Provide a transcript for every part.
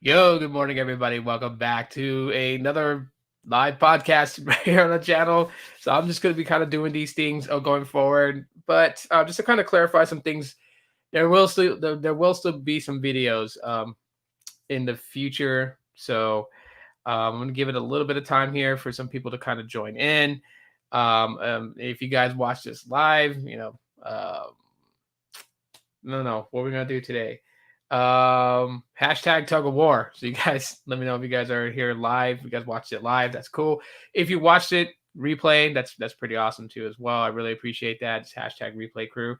Yo, good morning, everybody. Welcome back to another live podcast right here on the channel. So I'm just going to be kind of doing these things going forward, but just to kind of clarify some things, there will still be some videos in the future. So I'm going to give it a little bit of time here for some people to kind of join in. If you guys watch this live, no, what we're gonna do today. Hashtag tug of war. So you guys let me know if you guys are here live. If you guys watched it live, that's cool. If you watched it replay, that's pretty awesome too as well. I really appreciate that. It's hashtag replay crew.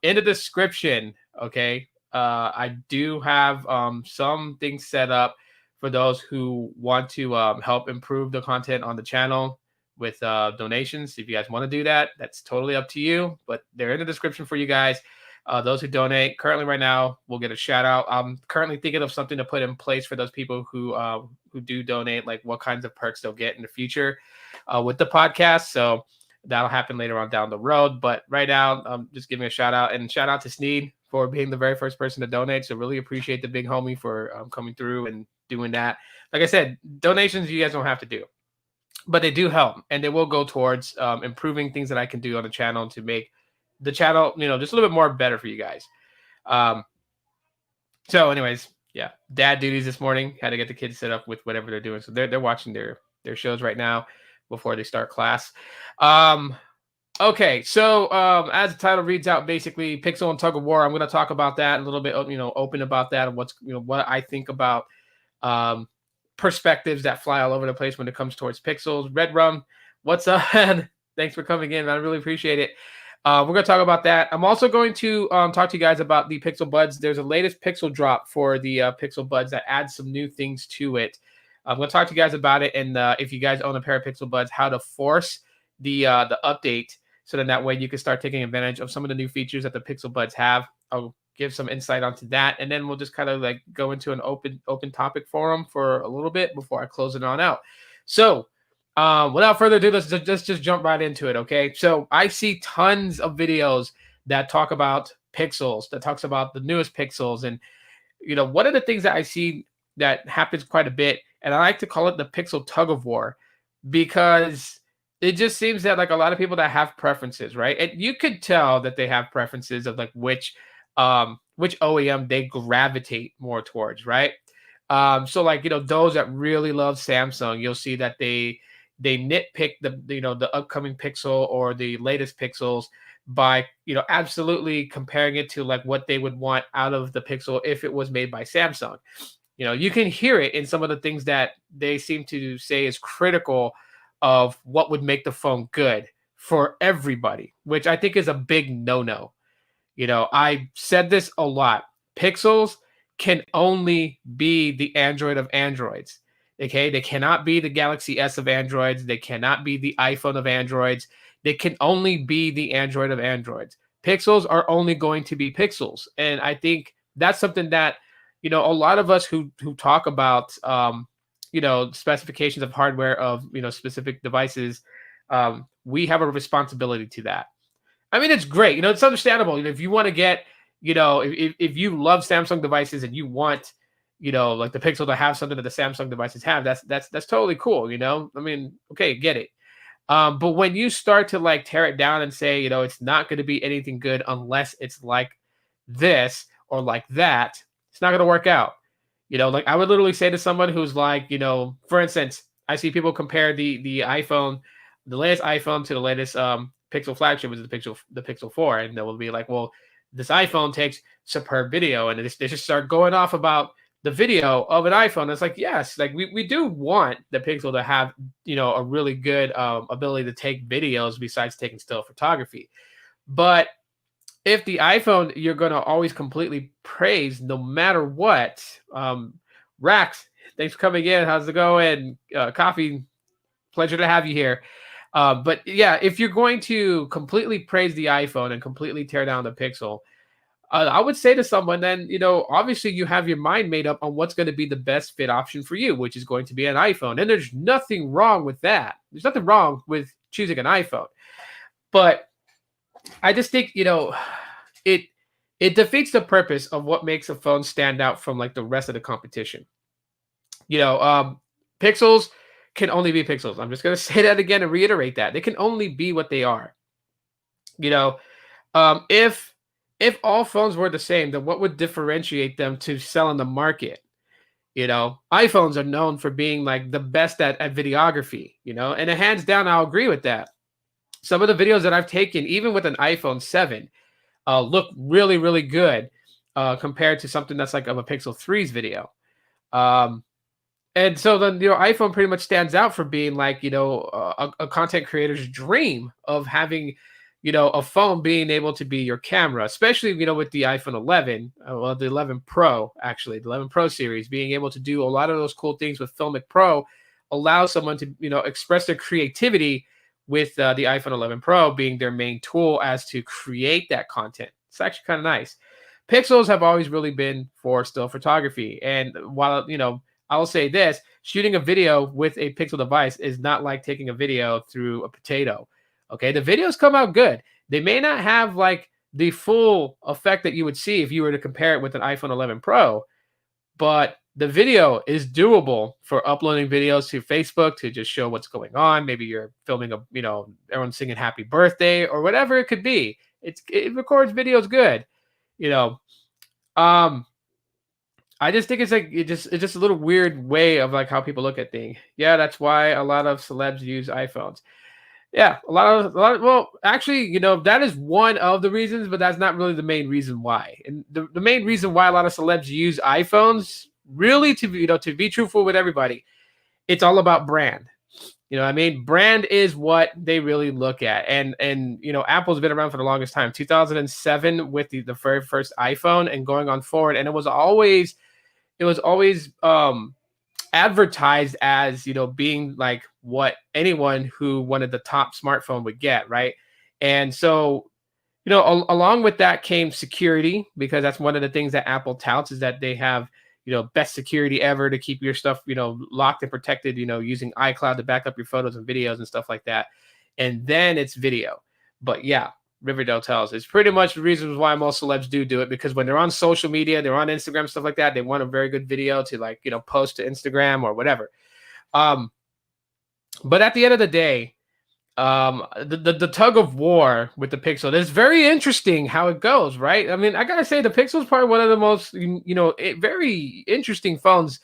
In the description, okay. I do have some things set up for those who want to help improve the content on the channel with donations. If you guys want to do that, that's totally up to you. But they're in the description for you guys. Those who donate currently right now will get a shout out. I'm currently thinking of something to put in place for those people who do donate, like what kinds of perks they'll get in the future with the podcast. So that'll happen later on down the road. But right now, I'm just giving a shout out and shout out to Sneed for being the very first person to donate. So really appreciate the big homie for coming through and doing that. Like I said, donations you guys don't have to do, but they do help, and they will go towards improving things that I can do on the channel to make the channel, just a little bit more better for you guys. So anyways, yeah, dad duties this morning. Had to get the kids set up with whatever they're doing. So they're watching their shows right now before they start class. Okay, so as the title reads out, basically Pixel and Tug of War. I'm going to talk about that a little bit, open about that and what's what I think about perspectives that fly all over the place when it comes towards pixels. Red Rum, what's up? Thanks for coming in. I really appreciate it. We're going to talk about that. I'm also going to talk to you guys about the Pixel Buds. There's a latest Pixel drop for the Pixel Buds that adds some new things to it. I'm going to talk to you guys about it, and if you guys own a pair of Pixel Buds, how to force the update so then that way you can start taking advantage of some of the new features that the Pixel Buds have. I'll give some insight onto that, and then we'll just kind of like go into an open topic forum for a little bit before I close it on out. So without further ado, let's just jump right into it, okay? So I see tons of videos that talk about pixels, that talks about the newest pixels, and one of the things that I see that happens quite a bit, and I like to call it the Pixel Tug of War, because it just seems that like a lot of people that have preferences, right? And you could tell that they have preferences of like which OEM they gravitate more towards, right? So like those that really love Samsung, you'll see that they nitpick the upcoming Pixel or the latest Pixels by absolutely comparing it to like what they would want out of the Pixel if it was made by Samsung. You can hear it in some of the things that they seem to say is critical of what would make the phone good for everybody, which I think is a big no-no. I said this a lot. Pixels can only be the Android of Androids. Okay, they cannot be the Galaxy S of Androids. They cannot be the iPhone of Androids. They can only be the Android of Androids. Pixels are only going to be pixels, and I think that's something that a lot of us who talk about specifications of hardware of specific devices, we have a responsibility to that. I mean, it's great. It's understandable. If you want to get, if you love Samsung devices and you want, like the Pixel to have something that the Samsung devices have, that's totally cool. I mean, okay, get it. But when you start to like tear it down and say, it's not going to be anything good unless it's like this or like that, it's not going to work out. Like I would literally say to someone who's like, for instance, I see people compare the iPhone, the latest iPhone to the latest Pixel flagship, which is the Pixel 4, and they will be like, well, this iPhone takes superb video, and they just start going off about the video of an iPhone. It's like, yes, like we do want the Pixel to have a really good ability to take videos besides taking still photography. But if the iPhone you're going to always completely praise no matter what, Rax, thanks for coming in. How's it going? Coffee, pleasure to have you here. But yeah, if you're going to completely praise the iPhone and completely tear down the Pixel, I would say to someone then, obviously you have your mind made up on what's going to be the best fit option for you, which is going to be an iPhone. And there's nothing wrong with that. There's nothing wrong with choosing an iPhone. But I just think, it defeats the purpose of what makes a phone stand out from like the rest of the competition. You know, pixels can only be pixels. I'm just gonna say that again and reiterate that they can only be what they are. You know, if all phones were the same, then what would differentiate them to sell in the market? You know, iPhones are known for being like the best at videography, you know, and hands down, I'll agree with that. Some of the videos that I've taken, even with an iPhone 7, look really, really good compared to something that's like of a Pixel 3's video. Um, and so then, iPhone pretty much stands out for being like, a content creator's dream of having, a phone being able to be your camera, especially, with the iPhone 11, well, the 11 Pro, actually, the 11 Pro series, being able to do a lot of those cool things with Filmic Pro allows someone to, express their creativity with the iPhone 11 Pro being their main tool as to create that content. It's actually kind of nice. Pixels have always really been for still photography. And while, I'll say this, shooting a video with a Pixel device is not like taking a video through a potato. Okay, the videos come out good. They may not have like the full effect that you would see if you were to compare it with an iPhone 11 Pro, but the video is doable for uploading videos to Facebook to just show what's going on. Maybe you're filming everyone singing happy birthday or whatever it could be. It records videos good, you know. I just think it's like it's just a little weird way of like how people look at things. Yeah, that's why a lot of celebs use iPhones. Yeah, well, actually, that is one of the reasons, but that's not really the main reason why. And the main reason why a lot of celebs use iPhones, really, to be truthful with everybody, it's all about brand. I mean, brand is what they really look at. And Apple's been around for the longest time, 2007 with the very first iPhone and going on forward, and it was always advertised as being like what anyone who wanted the top smartphone would get, right? And so along with that came security, because that's one of the things that Apple touts, is that they have best security ever to keep your stuff locked and protected, using iCloud to back up your photos and videos and stuff like that. And then it's video. But yeah, Riverdale tells it's pretty much the reasons why most celebs do it, because when they're on social media, they're on Instagram, stuff like that, they want a very good video to like post to Instagram or whatever. But at the end of the day, the tug of war with the Pixel, it's very interesting how it goes, right? I mean, I gotta say the Pixel is probably one of the most very interesting phones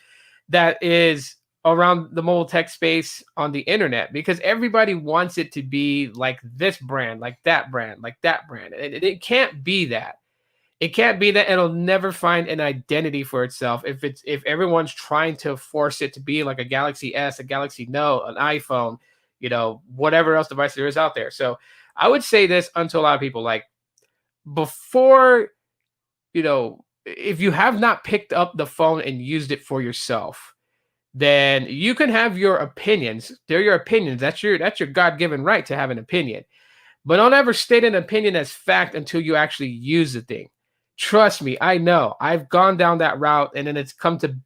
that is around the mobile tech space on the internet, because everybody wants it to be like this brand, like that brand, like that brand. It can't be that. It can't be that. It'll never find an identity for itself if everyone's trying to force it to be like a Galaxy S, a Galaxy Note, an iPhone, whatever else device there is out there. So I would say this unto a lot of people, like, before, if you have not picked up the phone and used it for yourself, then you can have your opinions. They're your opinions. That's your God-given right to have an opinion. But don't ever state an opinion as fact until you actually use the thing. Trust me, I know. I've gone down that route, and then it's come to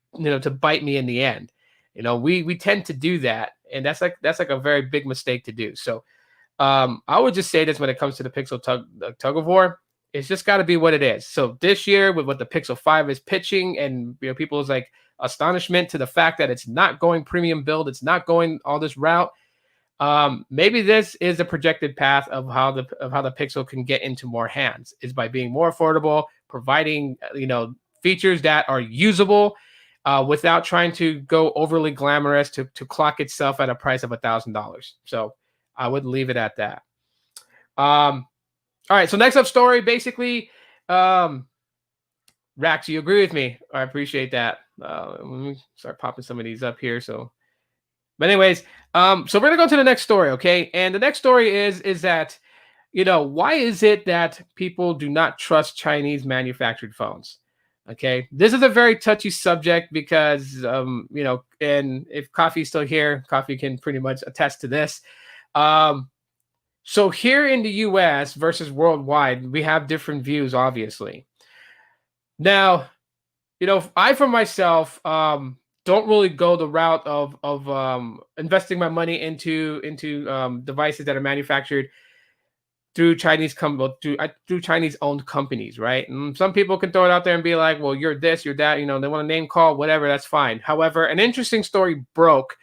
to bite me in the end. We tend to do that, and that's like a very big mistake to do. So I would just say this when it comes to the Pixel tug of war. It's just got to be what it is. So this year, with what the Pixel 5 is pitching, and people's like astonishment to the fact that it's not going premium build, it's not going all this route. Maybe this is a projected path of how the Pixel can get into more hands, is by being more affordable, providing features that are usable, without trying to go overly glamorous to clock itself at a price of $1,000. So I would leave it at that. All right, so next up story, basically, Rax, you agree with me? I appreciate that. Let me start popping some of these up here. But anyways, so we're gonna go to the next story, okay? And the next story is that, why is it that people do not trust Chinese manufactured phones? Okay, this is a very touchy subject because, and if Coffee's still here, Coffee can pretty much attest to this. So here in the US versus worldwide, we have different views, obviously. Now, I for myself don't really go the route of investing my money into devices that are manufactured through through Chinese owned companies, right? And some people can throw it out there and be like, well, you're this, you're that, they want to name call, whatever, that's fine. However, an interesting story broke.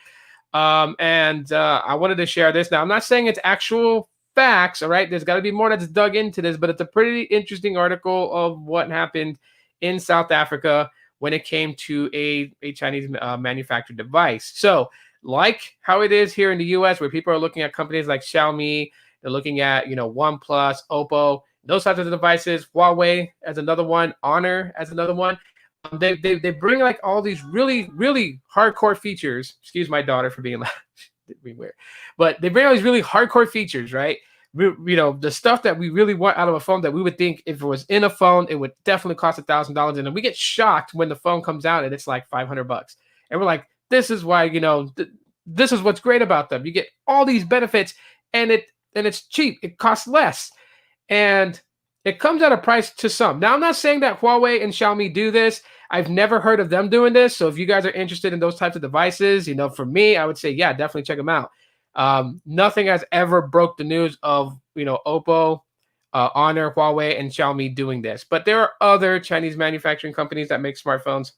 And I wanted to share this. Now, I'm not saying it's actual facts, all right? There's got to be more that's dug into this, but it's a pretty interesting article of what happened in South Africa when it came to a Chinese manufactured device. So, like how it is here in the US, where people are looking at companies like Xiaomi, they're looking at, OnePlus, Oppo, those types of devices, Huawei as another one, Honor as another one. They bring like all these really, really hardcore features. Excuse my daughter for being being weird, but they bring all these really hardcore features, right? The stuff that we really want out of a phone that we would think if it was in a phone, it would definitely cost $1,000. And then we get shocked when the phone comes out and it's like $500. And we're like, this is why, this is what's great about them. You get all these benefits and it's cheap. It costs less. And it comes at a price to some. Now, I'm not saying that Huawei and Xiaomi do this. I've never heard of them doing this. So if you guys are interested in those types of devices, for me, I would say, yeah, definitely check them out. Nothing has ever broke the news of, Oppo, Honor, Huawei, and Xiaomi doing this. But there are other Chinese manufacturing companies that make smartphones.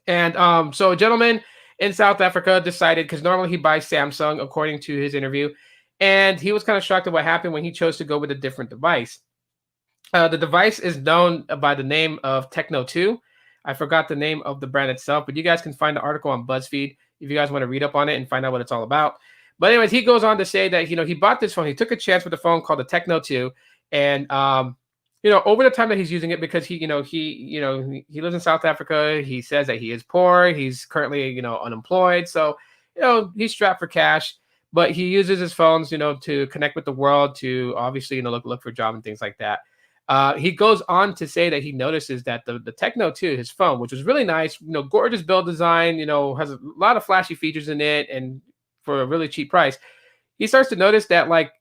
And so a gentleman in South Africa decided, because normally he buys Samsung, according to his interview, and he was kind of shocked at what happened when he chose to go with a different device. The device is known by the name of Techno 2. I forgot the name of the brand itself, but you guys can find the article on BuzzFeed if you guys want to read up on it and find out what it's all about. But anyways, he goes on to say that, he bought this phone. He took a chance with a phone called the Techno 2. And, over the time that he's using it, because he lives in South Africa. He says that he is poor. He's currently, unemployed. So, he's strapped for cash. But he uses his phones, to connect with the world, to obviously, look for a job and things like that. He goes on to say that he notices that the Techno 2, his phone, which was really nice, gorgeous build design, has a lot of flashy features in it, and for a really cheap price, he starts to notice that like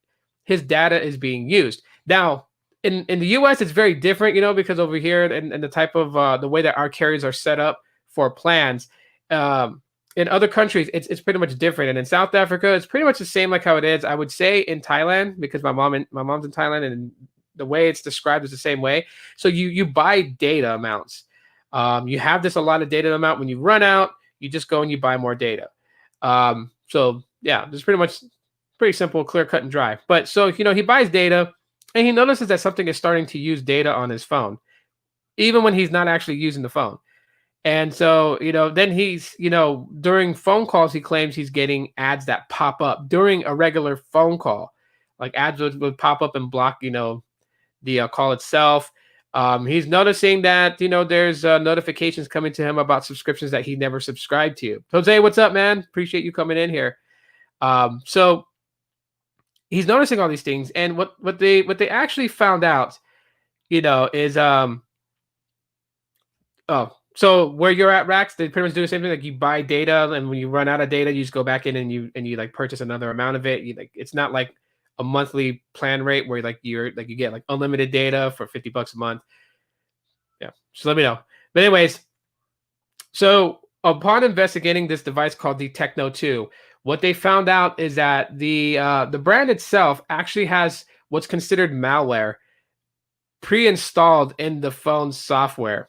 his data is being used. Now, in the US, it's very different, because over here and the type of the way that our carriers are set up for plans. In other countries, it's pretty much different. And in South Africa, it's pretty much the same like how it is. I would say in Thailand, because my mom's in Thailand, and the way it's described is the same way. So you buy data amounts. You have this allotted data amount. When you run out, you just go and you buy more data. So yeah, it's pretty simple, clear, cut, and dry. But so he buys data, and he notices that something is starting to use data on his phone, even when he's not actually using the phone. And so, then he's, during phone calls, he claims he's getting ads that pop up during a regular phone call. Like ads would pop up and block, the call itself. He's noticing that, there's notifications coming to him about subscriptions that he never subscribed to. Jose, what's up, man? Appreciate you coming in here. So he's noticing all these things. And what they actually found out, is, so where you're at, Rax, they pretty much do the same thing. Like you buy data, and when you run out of data, you just go back in and you like purchase another amount of it. It's not like a monthly plan rate where you get like unlimited data for $50 a month. Yeah, just let me know. But anyways, so upon investigating this device called the Techno 2, what they found out is that the brand itself actually has what's considered malware pre-installed in the phone's software.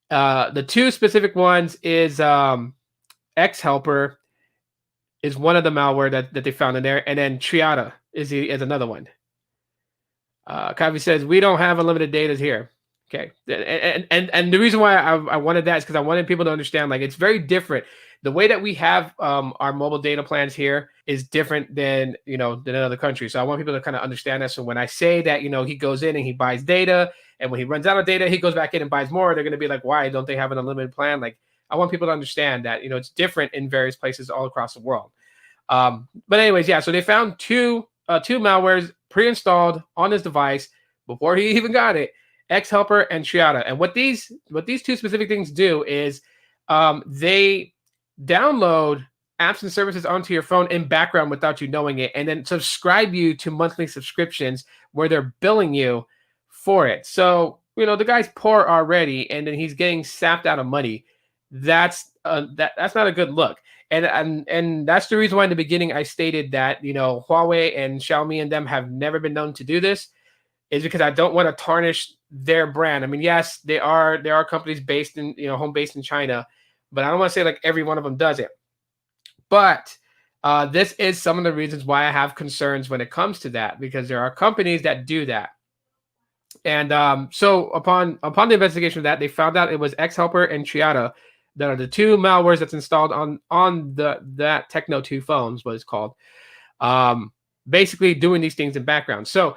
The two specific ones is X Helper is one of the malware that they found in there, and then Triada is another one. Kavi says we don't have unlimited data here. Okay, and the reason why I wanted that is because I wanted people to understand like it's very different. The way that we have our mobile data plans here is different than in other countries. So I want people to kind of understand that. So when I say that he goes in and he buys data, and when he runs out of data, he goes back in and buys more, they're going to be like, why don't they have an unlimited plan? Like I want people to understand that it's different in various places all across the world. But anyways, yeah. So they found two malwares pre-installed on his device before he even got it. X Helper and Triada. And what these two specific things do is they download apps and services onto your phone in background without you knowing it, and then subscribe you to monthly subscriptions where they're billing you for it. So the guy's poor already, and then he's getting sapped out of money. That's not a good look. And that's the reason why in the beginning I stated that, Huawei and Xiaomi and them have never been known to do this, is because I don't want to tarnish their brand. I mean, yes, there are companies based in, home based in China, but I don't want to say like every one of them does it. But this is some of the reasons why I have concerns when it comes to that, because there are companies that do that. And so upon the investigation of that, they found out it was Xhelper and Triada that are the two malwares that's installed on that Techno 2 phones, what it's called. Basically doing these things in background. So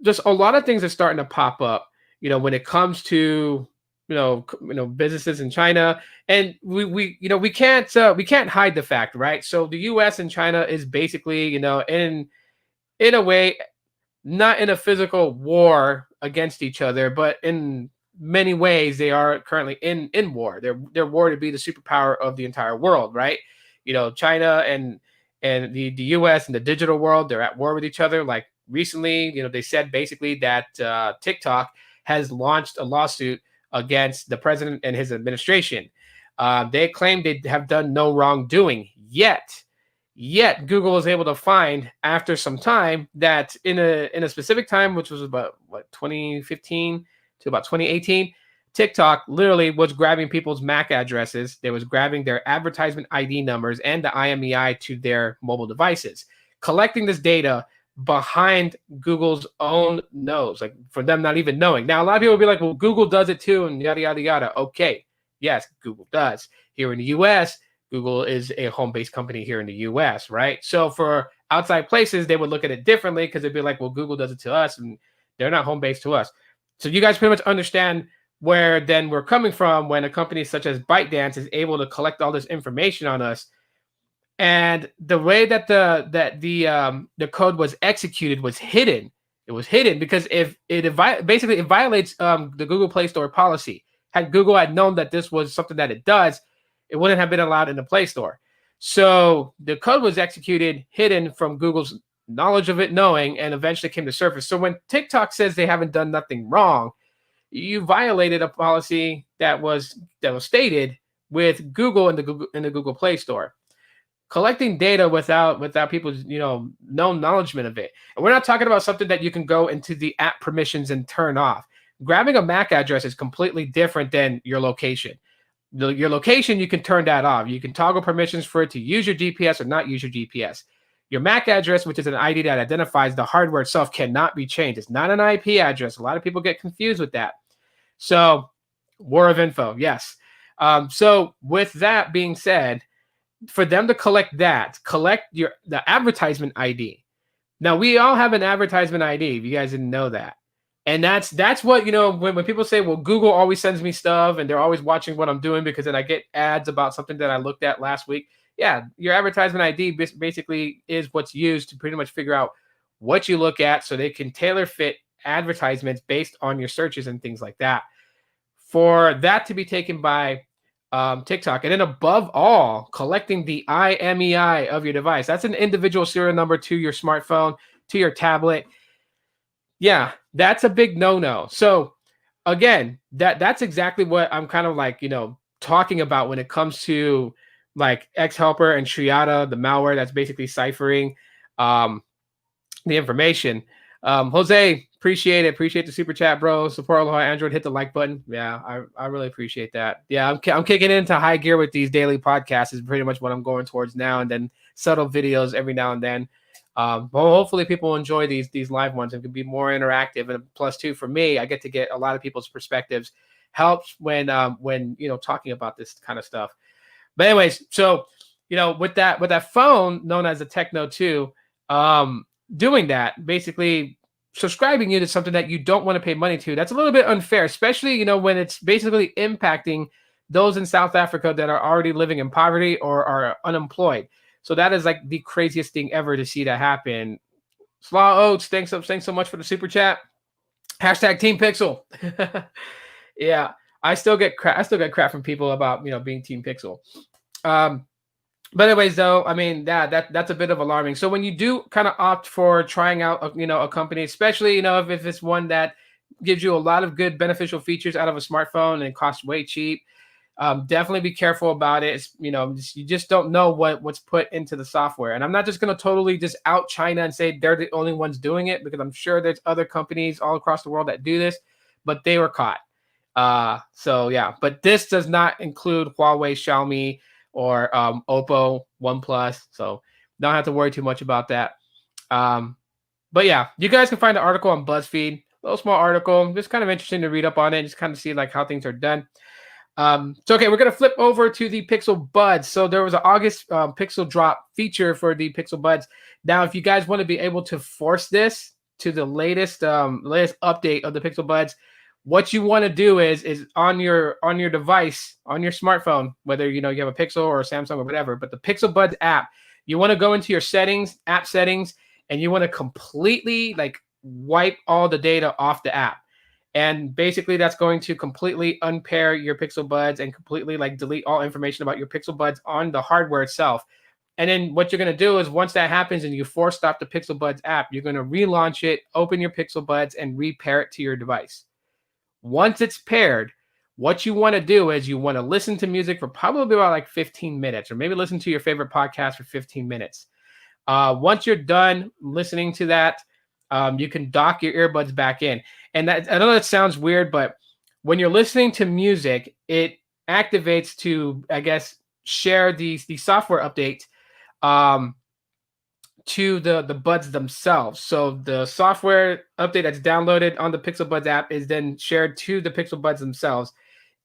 just a lot of things are starting to pop up, when it comes to businesses in China, and we can't hide the fact, right? So the U.S. and China is basically, in a way, not in a physical war against each other, but in many ways they are currently in war. They're war to be the superpower of the entire world, right? China and the US and the digital world, they're at war with each other. Like recently, they said basically that TikTok has launched a lawsuit against the president and his administration. They claim they have done no wrongdoing yet. Google was able to find after some time that in a specific time, which was about 2015 to about 2018, TikTok literally was grabbing people's MAC addresses. They was grabbing their advertisement ID numbers and the IMEI to their mobile devices, collecting this data behind Google's own nose, like for them not even knowing. Now, a lot of people will be like, well, Google does it too, and yada, yada, yada. Okay, yes, Google does. Here in the US, Google is a home-based company here in the US, right? So for outside places, they would look at it differently because they'd be like, well, Google does it to us, and they're not home-based to us. So you guys pretty much understand where then we're coming from when a company such as ByteDance is able to collect all this information on us. And the way that the code was executed was hidden. It was hidden because if it violates the Google Play Store policy. Had Google had known that this was something that it does, it wouldn't have been allowed in the Play Store. So the code was executed hidden from Google's knowledge of it knowing, and eventually came to surface. So when TikTok says they haven't done nothing wrong, you violated a policy that was stated with Google in the Google Play Store. Collecting data without people's known acknowledgement of it. And we're not talking about something that you can go into the app permissions and turn off. Grabbing a MAC address is completely different than your location. Your location, you can turn that off. You can toggle permissions for it to use your GPS or not use your GPS. Your MAC address, which is an ID that identifies the hardware itself, cannot be changed. It's not an IP address. A lot of people get confused with that. So, war of info, yes. So with that being said, for them to collect the advertisement ID. Now, we all have an advertisement ID, if you guys didn't know that. And that's what, when people say, well, Google always sends me stuff and they're always watching what I'm doing because then I get ads about something that I looked at last week. Yeah, your advertisement ID basically is what's used to pretty much figure out what you look at so they can tailor fit advertisements based on your searches and things like that. For that to be taken by TikTok, and then above all, collecting the IMEI of your device. That's an individual serial number to your smartphone, to your tablet. Yeah, that's a big no-no. So again, that's exactly what I'm kind of like, talking about when it comes to like Xhelper and Triada, the malware that's basically ciphering the information. Jose, appreciate it. Appreciate the super chat, bro. Support Aloha Android. Hit the like button. Yeah, I really appreciate that. Yeah, I'm kicking into high gear with these daily podcasts. Is pretty much what I'm going towards now, and then subtle videos every now and then. Well, hopefully people enjoy these live ones and can be more interactive. And plus, too, for me, I get to get a lot of people's perspectives. Helps when talking about this kind of stuff. But anyways, so with that phone known as the Techno 2, doing that, basically subscribing you to something that you don't want to pay money to, that's a little bit unfair, especially when it's basically impacting those in South Africa that are already living in poverty or are unemployed. So that is like the craziest thing ever to see that happen. Slaw Oats, thanks so much for the super chat. Hashtag Team Pixel. Yeah, I still get crap from people about being Team Pixel. But anyways, though, I mean, that's a bit of alarming. So when you do kind of opt for trying out, a company, especially, if it's one that gives you a lot of good beneficial features out of a smartphone and costs way cheap, Definitely be careful about it. You just don't know what's put into the software. And I'm not just going to totally just out China and say they're the only ones doing it, because I'm sure there's other companies all across the world that do this, but they were caught. So yeah, but this does not include Huawei, Xiaomi, or Oppo, OnePlus. So don't have to worry too much about that. But yeah, you guys can find the article on BuzzFeed. A little small article, just kind of interesting to read up on it, just kind of see like how things are done. So okay, we're gonna flip over to the Pixel Buds. So there was an August Pixel drop feature for the Pixel Buds. Now, if you guys want to be able to force this to the latest update of the Pixel Buds, what you want to do is on your device, on your smartphone, whether you have a Pixel or a Samsung or whatever, but the Pixel Buds app, you want to go into your settings, app settings, and you want to completely like wipe all the data off the app. And basically that's going to completely unpair your Pixel Buds and completely like delete all information about your Pixel Buds on the hardware itself. And then what you're going to do is once that happens and you force stop the Pixel Buds app, you're going to relaunch it, open your Pixel Buds, and repair it to your device. Once it's paired, what you want to do is you want to listen to music for probably about like 15 minutes, or maybe listen to your favorite podcast for 15 minutes. Once you're done listening to that, you can dock your earbuds back in. And I know that sounds weird, but when you're listening to music, it activates to, I guess, share the software update to the buds themselves. So the software update that's downloaded on the Pixel Buds app is then shared to the Pixel Buds themselves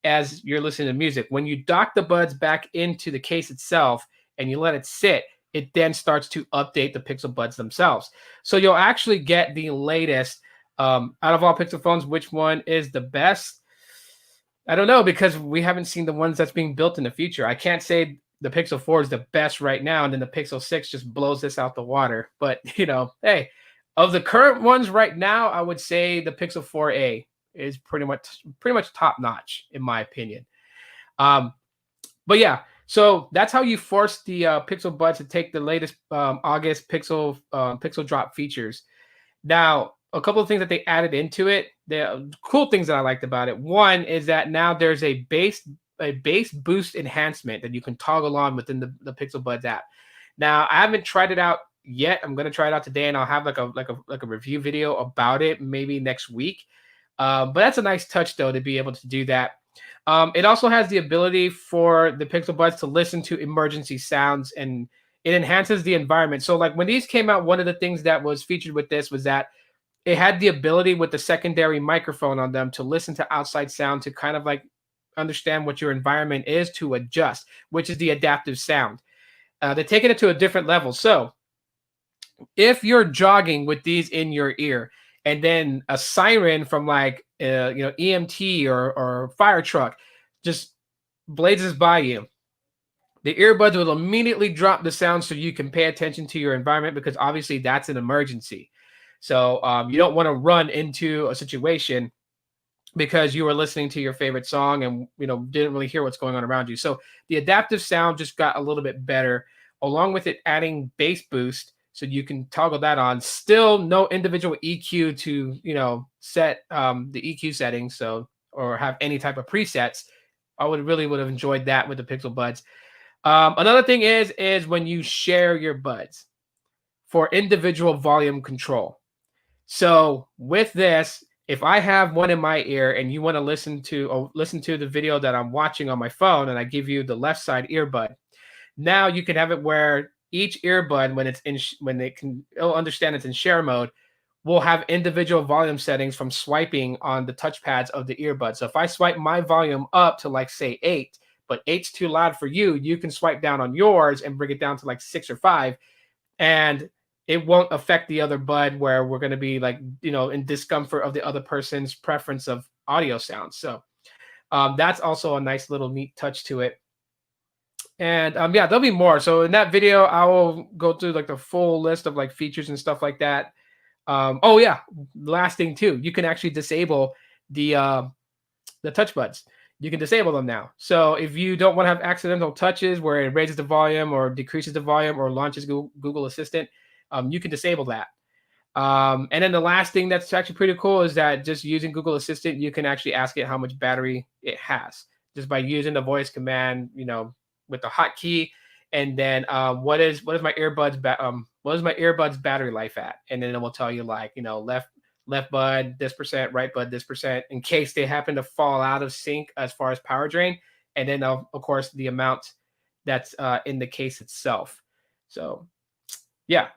as you're listening to music. When you dock the buds back into the case itself and you let it sit, it then starts to update the Pixel Buds themselves. So you'll actually get the latest. Out of all Pixel phones, which one is the best? I don't know, because we haven't seen the ones that's being built in the future. I can't say the Pixel 4 is the best right now, and then the Pixel 6 just blows this out the water. But, hey, of the current ones right now, I would say the Pixel 4a is pretty much top notch, in my opinion. But yeah, so that's how you force the Pixel Buds to take the latest August Pixel drop features. Now, a couple of things that they added into it, the cool things that I liked about it. One is that now there's a bass boost enhancement that you can toggle on within the Pixel Buds app. Now, I haven't tried it out yet. I'm going to try it out today, and I'll have like a review video about it maybe next week. But that's a nice touch, though, to be able to do that. It also has the ability for the Pixel Buds to listen to emergency sounds, and it enhances the environment. So like when these came out, one of the things that was featured with this was that it had the ability with the secondary microphone on them to listen to outside sound, to kind of like understand what your environment is, to adjust, which is the adaptive sound. They're taking it to a different level. So if you're jogging with these in your ear, and then a siren from like EMT or fire truck just blazes by you, the earbuds will immediately drop the sound so you can pay attention to your environment, because obviously that's an emergency. So you don't want to run into a situation because you were listening to your favorite song and didn't really hear what's going on around you. So the adaptive sound just got a little bit better, along with it adding bass boost, so you can toggle that on. Still no individual EQ to set the EQ settings, or have any type of presets. I would have enjoyed that with the Pixel Buds. Another thing is when you share your buds for individual volume control. So with this, if I have one in my ear and you want to listen to the video that I'm watching on my phone, and I give you the left side earbud, now you can have it where each earbud, it'll understand it's in share mode, will have individual volume settings from swiping on the touchpads of the earbud. So if I swipe my volume up to like say 8, but 8's too loud for you, you can swipe down on yours and bring it down to like 6 or 5, and it won't affect the other bud, where we're going to be like, in discomfort of the other person's preference of audio sound. So that's also a nice little neat touch to it. And yeah, there'll be more. So in that video, I will go through like the full list of like features and stuff like that. Oh yeah, last thing too, you can actually disable the touch buds. You can disable them now. So if you don't want to have accidental touches where it raises the volume or decreases the volume or launches Google Assistant, you can disable that. And then the last thing that's actually pretty cool is that just using Google Assistant, you can actually ask it how much battery it has. just by using the voice command, with the hotkey, and then what is my earbuds battery life at, and then it will tell you, like, left bud this percent, right bud this percent, in case they happen to fall out of sync as far as power drain, and then of course the amount that's in the case itself. So yeah,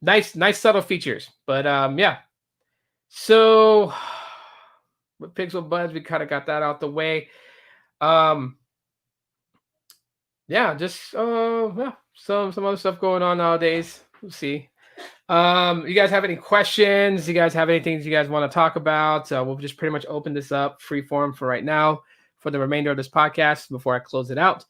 nice subtle features, but yeah. So with Pixel Buds, we kind of got that out the way. Yeah, just yeah, some other stuff going on nowadays. We'll see. You guys have any questions? You guys have anything you guys want to talk about? We'll just pretty much open this up free form for right now for the remainder of this podcast before I close it out.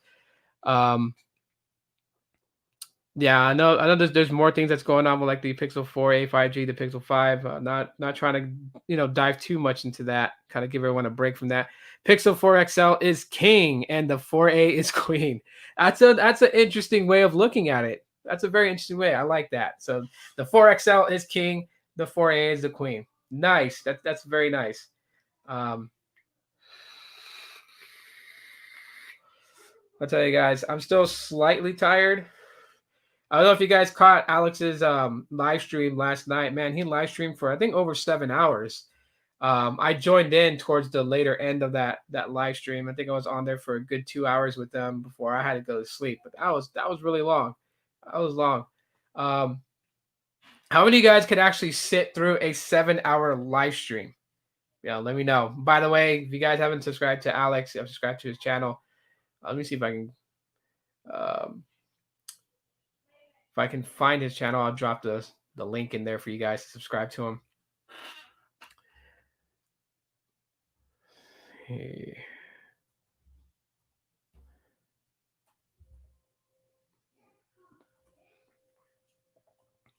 Yeah, I know there's more things that's going on with, like, the Pixel 4a 5G, the Pixel 5. Not trying to dive too much into that. Kind of give everyone a break from that. Pixel 4 XL is king and the 4a is queen. That's an interesting way of looking at it. That's a very interesting way. I like that. So the 4 XL is king, the 4a is the queen. Nice. That's very nice. I'll tell you guys, I'm still slightly tired. I don't know if you guys caught Alex's live stream last night. Man, he live streamed for, I think, over 7 hours. I joined in towards the later end of that live stream. I think I was on there for a good 2 hours with them before I had to go to sleep. But that was really long. That was long. How many of you guys could actually sit through a 7-hour live stream? Yeah, let me know. By the way, if you guys haven't subscribed to Alex, I've subscribed to his channel. Let me see if I can. If I can find his channel, I'll drop the link in there for you guys to subscribe to him. Hey.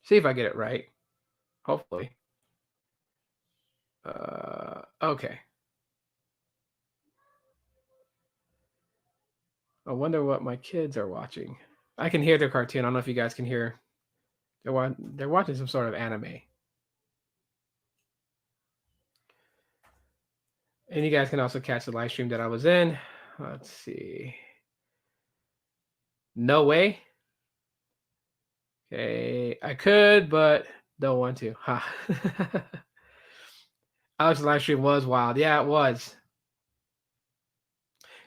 See if I get it right. Hopefully. Okay. I wonder what my kids are watching. I can hear their cartoon. I don't know if you guys can hear. They're watching some sort of anime. And you guys can also catch the live stream that I was in. Let's see. No way. Okay, I could, but don't want to. Ha. Alex's live stream was wild. Yeah, it was.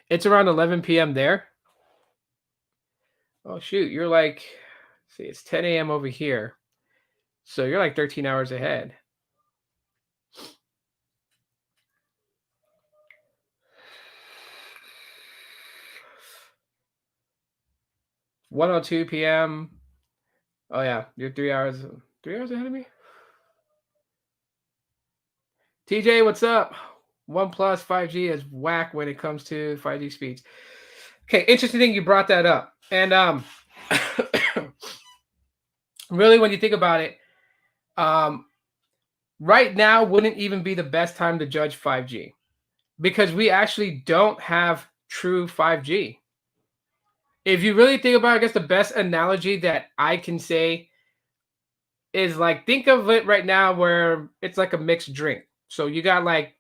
It's around 11 p.m. there. Oh, shoot. You're like, see, it's 10 a.m. over here. So you're like 13 hours ahead. (1:02 p.m.) Oh yeah, you're 3 hours ahead of me. TJ, what's up? OnePlus 5G is whack when it comes to 5G speeds. Okay, interesting thing you brought that up. And really, when you think about it, right now wouldn't even be the best time to judge 5G because we actually don't have true 5G. If you really think about it, I guess the best analogy that I can say is, like, think of it right now where it's like a mixed drink. So you got like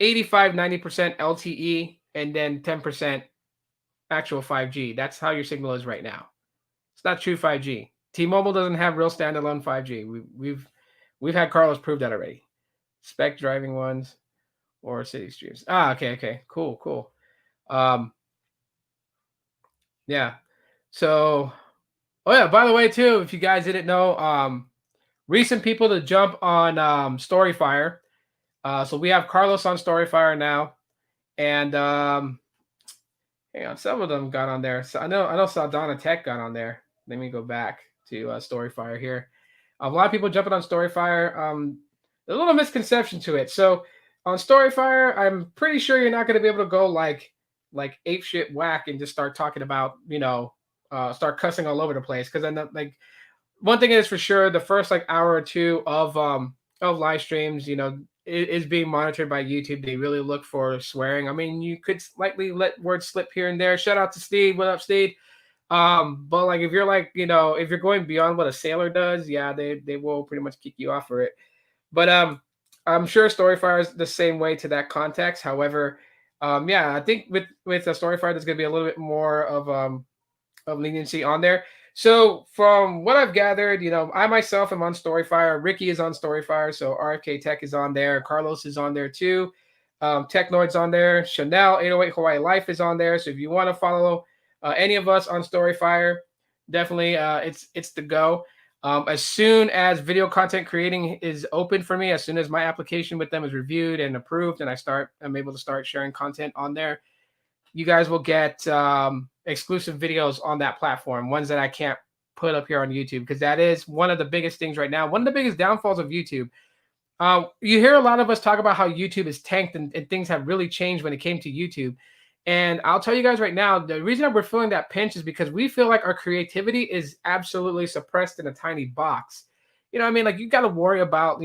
85, 90% LTE and then 10% actual 5G. That's how your signal is right now. It's not true 5G. T-Mobile doesn't have real standalone 5G. We've had Carlos prove that already. Spec driving ones or city streams. Okay. Cool. Yeah. So, oh yeah, by the way, too, if you guys didn't know, recent people to jump on Storyfire. So we have Carlos on Storyfire now. And hang on, some of them got on there. So I know Saldana Tech got on there. Let me go back to Storyfire here. A lot of people jumping on Storyfire. There's a little misconception to it. So on Storyfire, I'm pretty sure you're not going to be able to go like ape shit whack and just start talking about, start cussing all over the place. Because then, like, one thing is for sure, the first like hour or two of live streams, is being monitored by YouTube. They really look for swearing. I mean, you could slightly let words slip here and there. Shout out to Steve. What up, Steve? But like if you're like, if you're going beyond what a sailor does, yeah, they will pretty much kick you off for it. But I'm sure Storyfire is the same way to that context. However, Yeah, I think with the Storyfire, there's gonna be a little bit more of leniency on there. So from what I've gathered, I myself am on Storyfire. Ricky is on Storyfire, so RFK Tech is on there. Carlos is on there too. Technoid's on there. Chanel 808 Hawaii Life is on there. So if you want to follow any of us on Storyfire, definitely it's the go. As soon as video content creating is open for me, as soon as my application with them is reviewed and approved, and I'm able to start sharing content on there, you guys will get exclusive videos on that platform, ones that I can't put up here on YouTube, because that is one of the biggest things right now. One of the biggest downfalls of YouTube. You hear a lot of us talk about how YouTube is tanked and things have really changed when it came to YouTube. And I'll tell you guys right now, the reason that we're feeling that pinch is because we feel like our creativity is absolutely suppressed in a tiny box. You know what I mean? Like you got to worry about,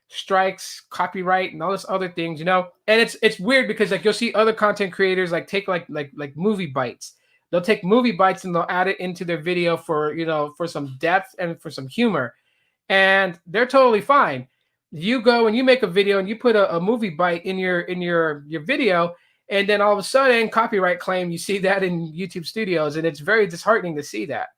strikes, copyright, and all this other things. And it's weird because like you'll see other content creators like take like movie bites. They'll take movie bites and they'll add it into their video for some depth and for some humor. And they're totally fine. You go and you make a video and you put a movie bite in your video, and then all of a sudden copyright claim, you see that in YouTube Studios, and it's very disheartening to see that.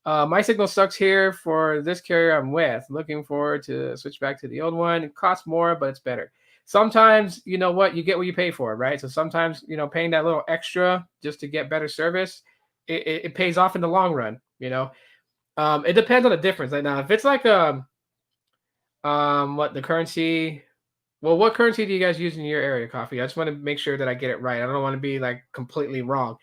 My signal sucks here for this carrier I'm with. Looking forward to switch back to the old one. It costs more, but it's better. Sometimes, you know what, you get what you pay for, right? So sometimes, paying that little extra just to get better service, it pays off in the long run. It depends on the difference. Like now, if it's like what the currency. Well, what currency do you guys use in your area, Coffee? I just want to make sure that I get it right. I don't want to be like completely wrong.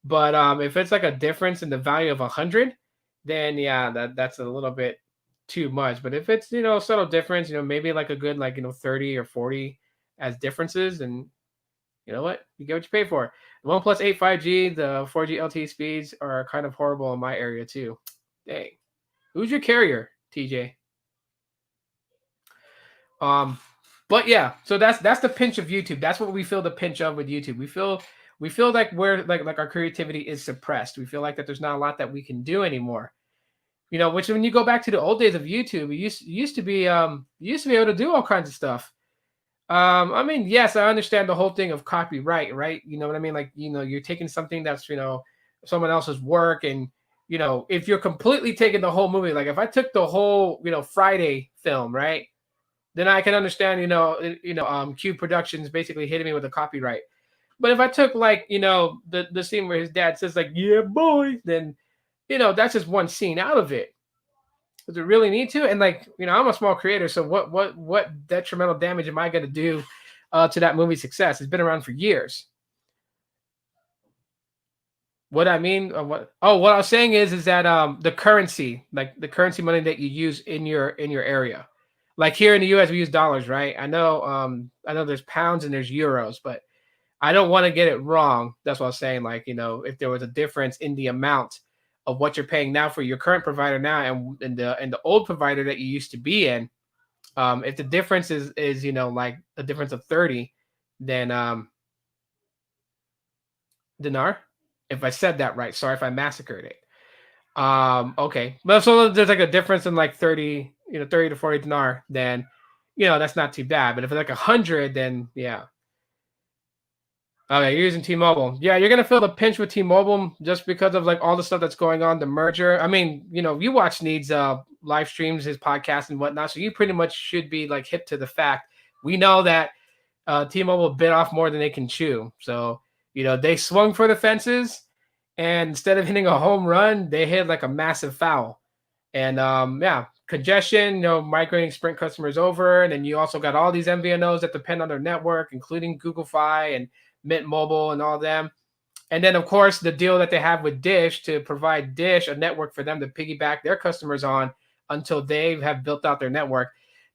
But if it's like a difference in the value of 100, then yeah, that's a little bit too much. But if it's a subtle difference, maybe like a good 30 or 40 as differences, and you know what, you get what you pay for. The OnePlus 8 5G, the 4G LTE speeds are kind of horrible in my area too. Dang, who's your carrier, TJ? But yeah, so that's the pinch of YouTube. That's what we feel the pinch of with YouTube. We feel like we're like our creativity is suppressed. We feel like that there's not a lot that we can do anymore. Which when you go back to the old days of YouTube, you used to be able to do all kinds of stuff. I mean, yes, I understand the whole thing of copyright, right? You know what I mean? Like, you're taking something that's, someone else's work, and if you're completely taking the whole movie, like if I took the whole, Friday film, right? Then I can understand, Cube Productions basically hitting me with a copyright. But if I took the scene where his dad says like, "Yeah, boy," then that's just one scene out of it. Does it really need to? And I'm a small creator, so what detrimental damage am I going to do to that movie's success? It's been around for years. What I mean, what I was saying is that the currency, like the currency money that you use in your area. Like here in the US, we use dollars, right? I know there's pounds and there's euros, but I don't want to get it wrong. That's what I was saying. Like, if there was a difference in the amount of what you're paying now for your current provider now and the old provider that you used to be in, if the difference is like a difference of 30, then dinar. If I said that right, sorry if I massacred it. Okay. But so there's like a difference in like 30, 30 to 40 dinar, then that's not too bad. But if it's like 100, then yeah. Okay, you're using T-Mobile. Yeah, you're gonna feel the pinch with T-Mobile just because of like all the stuff that's going on, the merger. I mean, you watch Need's live streams, his podcast and whatnot, so you pretty much should be like hip to the fact. We know that T-Mobile bit off more than they can chew. So, they swung for the fences, and instead of hitting a home run, they hit like a massive foul. And yeah, congestion, migrating Sprint customers over. And then you also got all these MVNOs that depend on their network, including Google Fi and Mint Mobile and all of them. And then, of course, the deal that they have with Dish to provide Dish a network for them to piggyback their customers on until they have built out their network.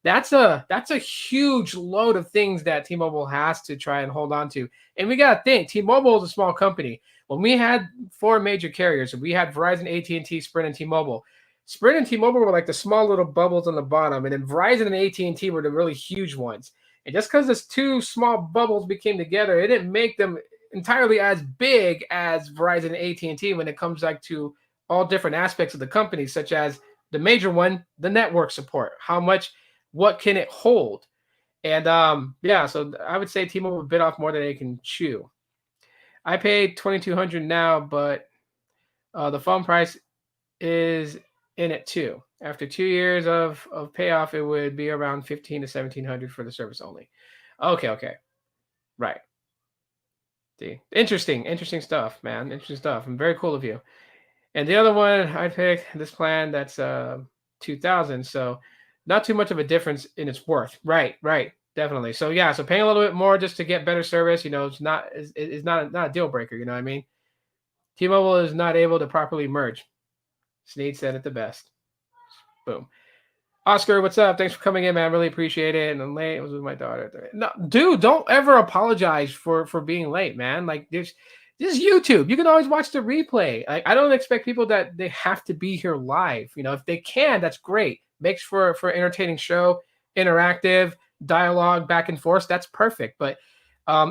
That's a huge load of things that T-Mobile has to try and hold on to. And we got to think, T-Mobile is a small company. When we had 4 major carriers, we had Verizon, AT&T, Sprint, and T-Mobile. Sprint and T-Mobile were like the small little bubbles on the bottom, and then Verizon and AT&T were the really huge ones. And just because those 2 small bubbles became together, it didn't make them entirely as big as Verizon and AT&T when it comes to all different aspects of the company, such as the major one, the network support. What can it hold? And yeah, so I would say T-Mobile bit off more than they can chew. I paid 2,200 now, but the phone price is in it too. After 2 years of payoff, it would be around 15 to 1,700 for the service only. Okay, okay, right. See, interesting stuff, man. Interesting stuff, and very cool of you. And the other one I picked this plan that's 2,000, so not too much of a difference in its worth. Right, right, definitely. So yeah, so paying a little bit more just to get better service, it's not a deal breaker. You know what I mean? T-Mobile is not able to properly merge. Snead said it the best. Boom. Oscar, what's up? Thanks for coming in, man. Really appreciate it. And I'm late. It was with my daughter. No, dude, don't ever apologize for being late, man. Like this is YouTube. You can always watch the replay. Like I don't expect people that they have to be here live. If they can, that's great. Makes for entertaining show, interactive dialogue, back and forth. That's perfect. But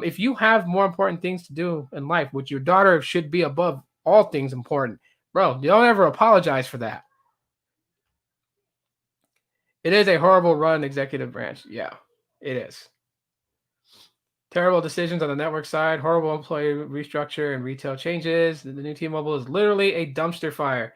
if you have more important things to do in life, which your daughter should be above all things important, bro, you don't ever apologize for that. It is a horrible run executive branch. Yeah, it is. Terrible decisions on the network side, horrible employee restructure and retail changes. The new T-Mobile is literally a dumpster fire.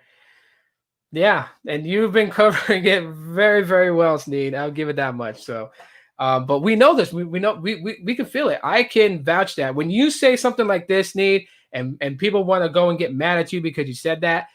Yeah, and you've been covering it very, very well, Sneed. I'll give it that much. So, but we know this. We know we can feel it. I can vouch that when you say something like this, Sneed, and people want to go and get mad at you because you said that,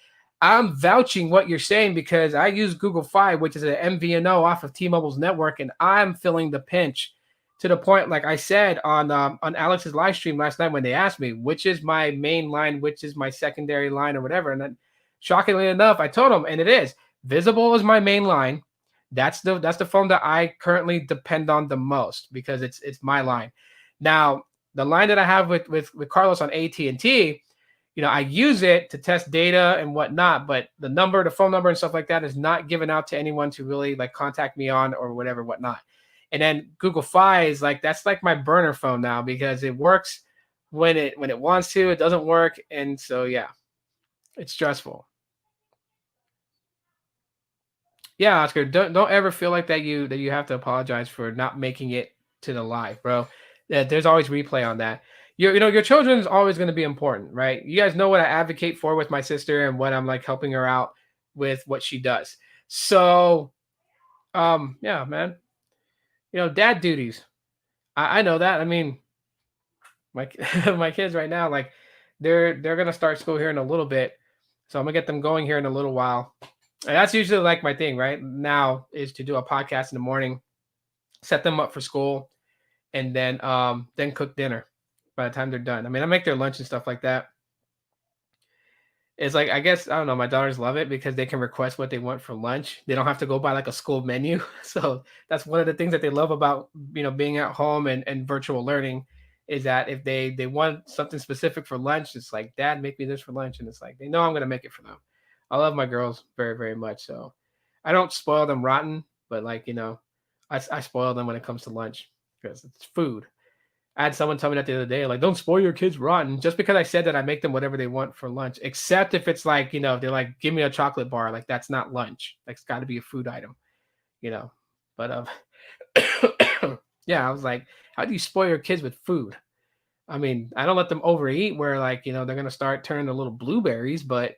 I'm vouching what you're saying because I use Google Fi, which is an MVNO off of T-Mobile's network, and I'm feeling the pinch to the point, like I said on Alex's live stream last night when they asked me which is my main line, which is my secondary line, or whatever, and then shockingly enough, I told them, and it is Visible is my main line. That's the phone that I currently depend on the most because it's my line. Now, the line that I have with Carlos on AT&T, I use it to test data and whatnot, but the phone number and stuff like that is not given out to anyone to really like contact me on or whatever, whatnot. And then Google Fi is that's like my burner phone now because it works when it wants to, it doesn't work. And so, yeah, it's stressful. Yeah, Oscar, don't ever feel like that you have to apologize for not making it to the live, bro. Yeah, there's always replay on that. Your children is always going to be important, right? You guys know what I advocate for with my sister and what I'm like helping her out with what she does. So, yeah, man. Dad duties. I know that. I mean, my my kids right now, like they're gonna start school here in a little bit, so I'm gonna get them going here in a little while. And that's usually like my thing right now is to do a podcast in the morning, set them up for school, and then cook dinner by the time they're done. I mean, I make their lunch and stuff like that. It's like I guess I don't know. My daughters love it because they can request what they want for lunch. They don't have to go by like a school menu. So that's one of the things that they love about being at home and virtual learning is that if they want something specific for lunch, it's like Dad, make me this for lunch, and it's like they know I'm gonna make it for them. I love my girls very very much, so I don't spoil them rotten, but like I spoil them when it comes to lunch because it's food. I had someone tell me that the other day, like, don't spoil your kids rotten. Just because I said that I make them whatever they want for lunch, except if it's like, they're like, give me a chocolate bar. Like, that's not lunch. Like, it's got to be a food item, But, yeah, I was like, how do you spoil your kids with food? I mean, I don't let them overeat where, like, they're going to start turning to little blueberries, but,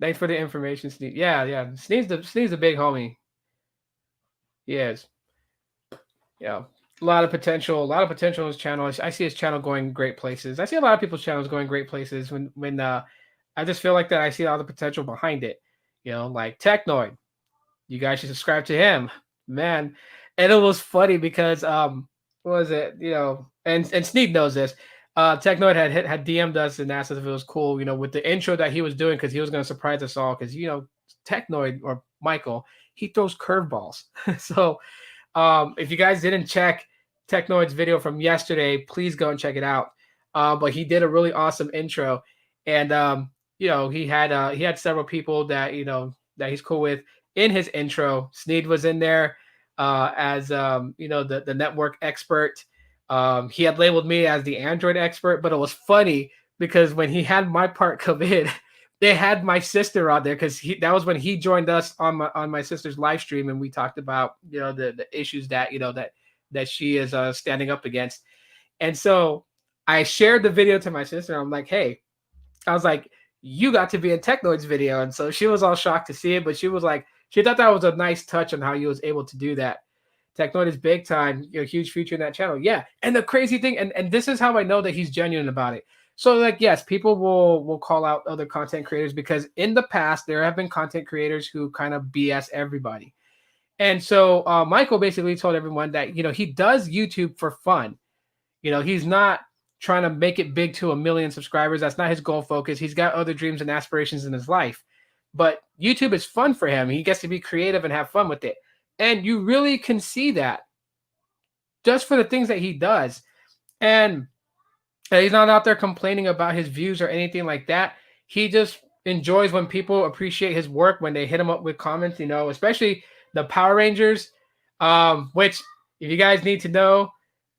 thanks for the information, Sneeze. Yeah, yeah. Sneeze the big homie. He is. Yeah. A lot of potential in his channel. I see his channel going great places. I see a lot of people's channels going great places when I just feel like that I see all the potential behind it. Like Technoid. You guys should subscribe to him. Man. And it was funny because what was it? And Sneak knows this. Technoid had DM'd us and asked us if it was cool, with the intro that he was doing because he was gonna surprise us all because Technoid or Michael, he throws curveballs. So if you guys didn't check Technoid's video from yesterday, please go and check it out. But he did a really awesome intro, and he had several people that that he's cool with in his intro. Sneed was in there as the network expert. He had labeled me as the Android expert, but it was funny because when he had my part come in, they had my sister on there because that was when he joined us on my sister's live stream, and we talked about the issues that that she is standing up against. And so I shared the video to my sister. I'm like, hey, I was like, you got to be in Technoid's video. And so she was all shocked to see it, but she was like, she thought that was a nice touch on how he was able to do that. Technoid is big time, huge future in that channel. Yeah. And the crazy thing, and this is how I know that he's genuine about it. So like, yes, people will call out other content creators because in the past, there have been content creators who kind of BS everybody. And so Michael basically told everyone that, he does YouTube for fun. He's not trying to make it big to 1 million subscribers. That's not his goal focus. He's got other dreams and aspirations in his life. But YouTube is fun for him. He gets to be creative and have fun with it. And you really can see that just for the things that he does. And he's not out there complaining about his views or anything like that. He just enjoys when people appreciate his work, when they hit him up with comments, especially the Power Rangers, which if you guys need to know,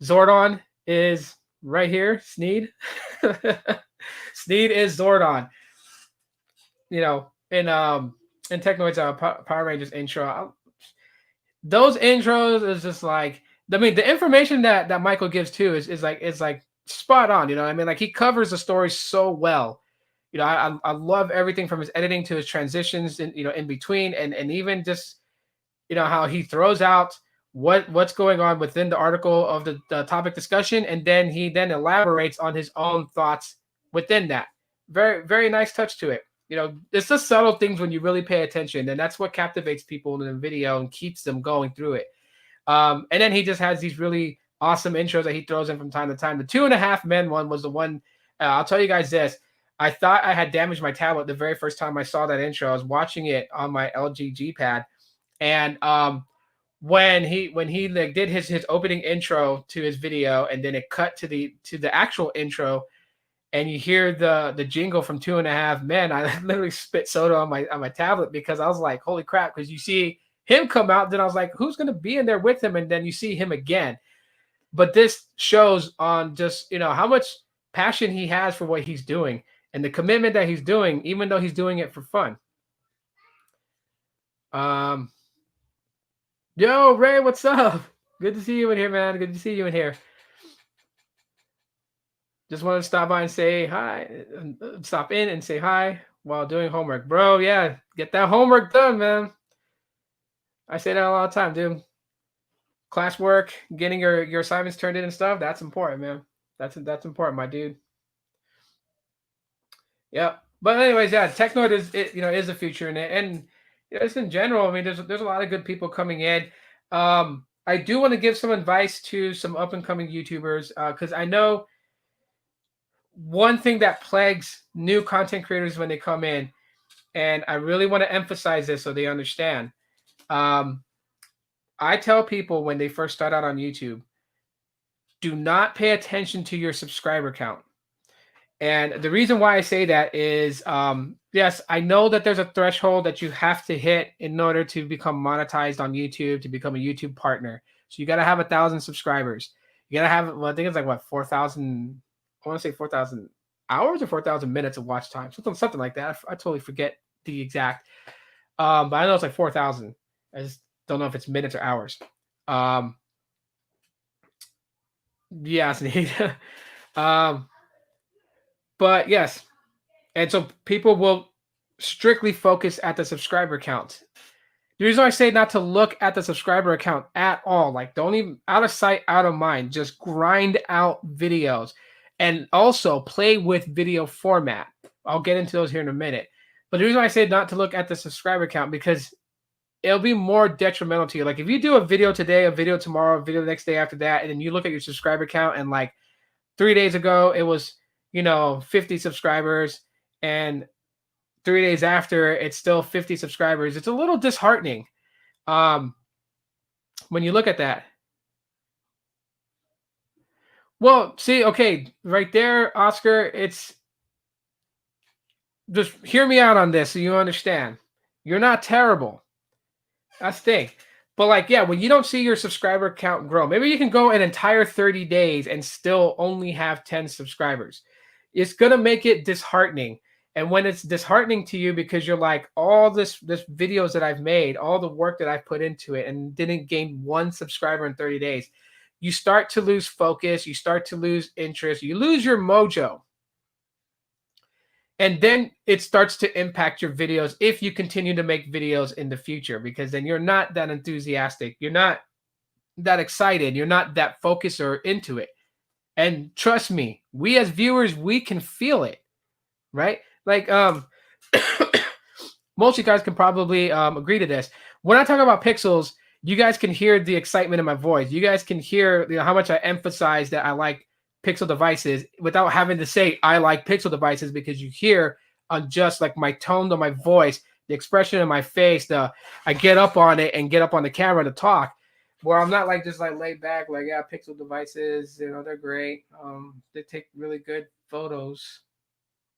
Zordon is right here. Sneed. Sneed is Zordon. In Technoid's Power Rangers intro. Those intros is just like, I mean, the information that Michael gives too is like spot on. Like he covers the story so well. I love everything from his editing to his transitions in between, and even just how he throws out what's going on within the article of the topic discussion, and then he elaborates on his own thoughts within that. Very, very nice touch to it. It's the subtle things when you really pay attention, and that's what captivates people in the video and keeps them going through it. And then he just has these really awesome intros that he throws in from time to time. The 2.5 Men one was the one. I'll tell you guys this. I thought I had damaged my tablet the very first time I saw that intro. I was watching it on my LG G Pad, and when he like did his opening intro to his video, and then it cut to the actual intro, and you hear the jingle from 2.5 Men, I literally spit soda on my tablet because I was like, holy crap, because you see him come out, then I was like, who's going to be in there with him? And then you see him again. But this shows on just, how much passion he has for what he's doing and the commitment that he's doing, even though he's doing it for fun. Yo, Ray, what's up? Good to see you in here, man. Good to see you in here. Just wanted to stop by and say hi, stop in and say hi while doing homework. Bro, yeah, get that homework done, man. I say that a lot of time, dude. Classwork, getting your assignments turned in and stuff, that's important, man. That's important, my dude. Yeah. But anyways, yeah, Technoid is the future in it. And just in general, I mean, there's a lot of good people coming in. I do want to give some advice to some up and coming YouTubers, because I know one thing that plagues new content creators when they come in, and I really want to emphasize this so they understand. I tell people when they first start out on YouTube, do not pay attention to your subscriber count. And the reason why I say that is, yes, I know that there's a threshold that you have to hit in order to become monetized on YouTube, to become a YouTube partner. So you got to have 1,000 subscribers. You got to have, well, I think it's like what, 4,000, I want to say 4,000 hours or 4,000 minutes of watch time, something like that. I totally forget the exact, but I know it's like 4,000. I just don't know if it's minutes or hours. Yes, but yes, and so people will strictly focus at the subscriber count. The reason I say not to look at the subscriber account at all, like don't even, out of sight, out of mind, just grind out videos, and also play with video format. I'll get into those here in a minute. But the reason I say not to look at the subscriber count, because it'll be more detrimental to you. Like if you do a video today, a video tomorrow, a video the next day after that, and then you look at your subscriber count and like 3 days ago, it was, 50 subscribers, and 3 days after it's still 50 subscribers. It's a little disheartening when you look at that. Well, see, okay, right there, Oscar, it's just hear me out on this so you understand. You're not terrible. That's the thing. But like, yeah, when you don't see your subscriber count grow, maybe you can go an entire 30 days and still only have 10 subscribers. It's going to make it disheartening. And when it's disheartening to you because you're like, all this videos that I've made, all the work that I've put into it and didn't gain one subscriber in 30 days, you start to lose focus, you start to lose interest, you lose your mojo. And then it starts to impact your videos if you continue to make videos in the future, because then you're not that enthusiastic, you're not that excited, you're not that focused or into it. And trust me, we as viewers, we can feel it, right? Like most of you guys can probably agree to this. When I talk about pixels, you guys can hear the excitement in my voice. You guys can hear, you know, how much I emphasize that I like Pixel devices without having to say I like Pixel devices, because you hear on just like my tone of my voice, the expression in my face, I get up on it and get up on the camera to talk. Where I'm not like just like laid back, like, yeah, Pixel devices, you know, they're great. They take really good photos,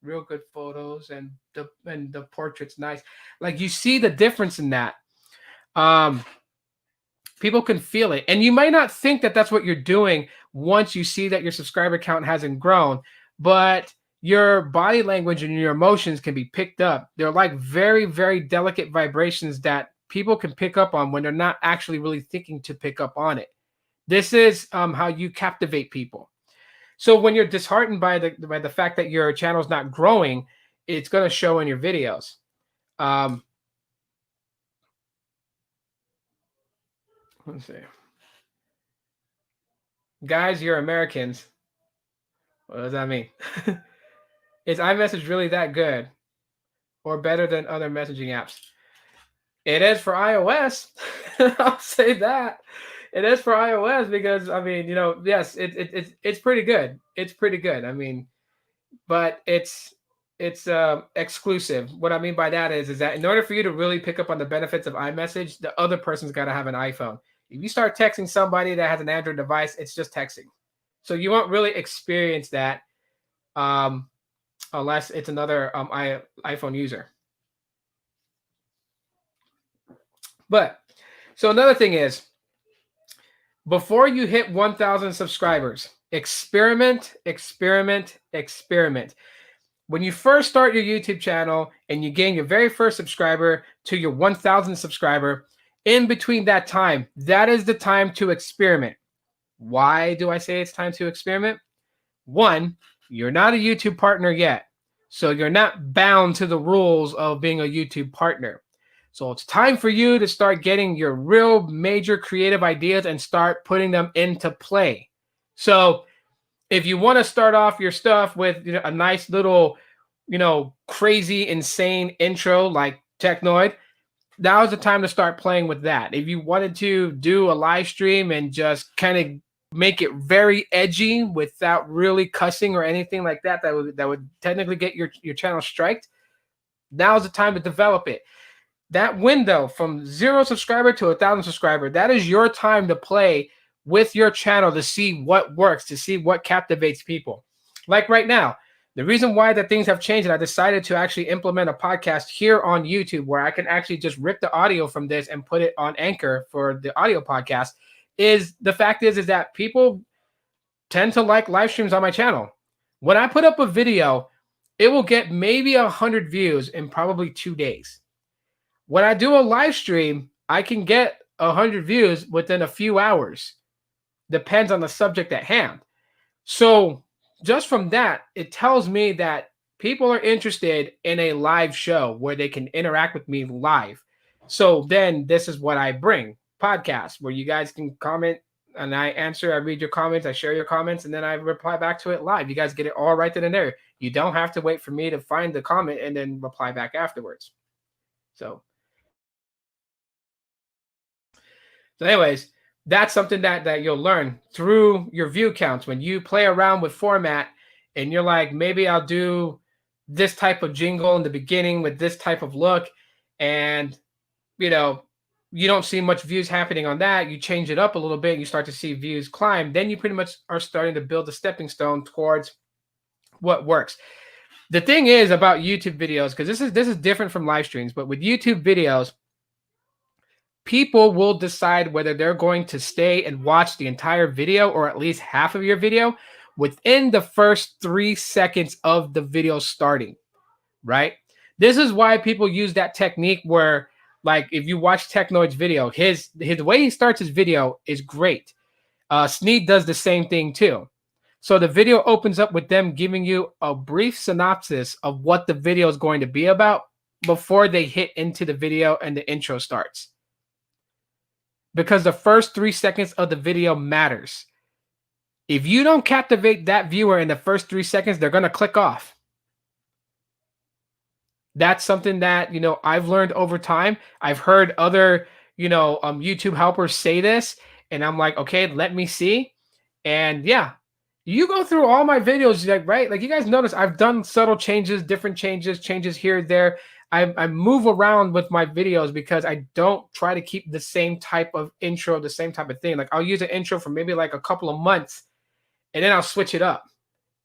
real good photos, and the portrait's nice. Like, you see the difference in that. People can feel it, and you might not think that that's what you're doing once you see that your subscriber count hasn't grown, but your body language and your emotions can be picked up. They're like very, very delicate vibrations that people can pick up on when they're not actually really thinking to pick up on it. This is how you captivate people. So when you're disheartened by the fact that your channel's not growing, it's going to show in your videos. Let's see. Guys, you're Americans. What does that mean? Is iMessage really that good or better than other messaging apps? It is for iOS. I'll say that. It is for iOS because, I mean, you know, yes, it's pretty good. It's pretty good. I mean, but it's exclusive. What I mean by that is that in order for you to really pick up on the benefits of iMessage, the other person's got to have an iPhone. If you start texting somebody that has an Android device, it's just texting. So you won't really experience that unless it's another iPhone user. But so another thing is, before you hit 1,000 subscribers, experiment. When you first start your YouTube channel and you gain your very first subscriber to your 1,000 subscriber, in between that time, that is the time to experiment. Why do I say it's time to experiment? One, you're not a YouTube partner yet, so you're not bound to the rules of being a YouTube partner. So it's time for you to start getting your real major creative ideas and start putting them into play. So if you want to start off your stuff with, you know, a nice little, you know, crazy, insane intro like Technoid, now's the time to start playing with that. If you wanted to do a live stream and just kind of make it very edgy without really cussing or anything like that, that would technically get your channel striked, now's the time to develop it. That window from 0 subscriber to 1,000 subscriber, that is your time to play with your channel to see what works, to see what captivates people. Like right now, the reason why that things have changed and I decided to actually implement a podcast here on YouTube where I can actually just rip the audio from this and put it on Anchor for the audio podcast is the fact is that people tend to like live streams on my channel. When I put up a video, it will get maybe 100 views in probably 2 days. When I do a live stream, I can get 100 views within a few hours. Depends on the subject at hand. So just from that, it tells me that people are interested in a live show where they can interact with me live. So then this is what I bring. Podcasts where you guys can comment and I answer, I read your comments, I share your comments, and then I reply back to it live. You guys get it all right then and there. You don't have to wait for me to find the comment and then reply back afterwards. So anyways, that's something that you'll learn through your view counts. When you play around with format and you're like, maybe I'll do this type of jingle in the beginning with this type of look, and you know, you don't see much views happening on that. You change it up a little bit and you start to see views climb. Then you pretty much are starting to build a stepping stone towards what works. The thing is about YouTube videos, because this is different from live streams, but with YouTube videos, people will decide whether they're going to stay and watch the entire video or at least half of your video within the first 3 seconds of the video starting. right? This is why people use that technique where, like, if you watch Technoid's video, his way he starts his video is great. Sneed does the same thing too. So the video opens up with them giving you a brief synopsis of what the video is going to be about before they hit into the video and the intro starts. Because the first 3 seconds of the video matters. If you don't captivate that viewer in the first 3 seconds, they're going to click off. That's something that, I've learned over time. I've heard other, YouTube helpers say this, and I'm like, okay, let me see. And yeah, you go through all my videos, like, right? Like, you guys notice I've done subtle changes, different changes here, there. I move around with my videos because I don't try to keep the same type of intro, the same type of thing. Like, I'll use an intro for maybe like a couple of months, and then I'll switch it up,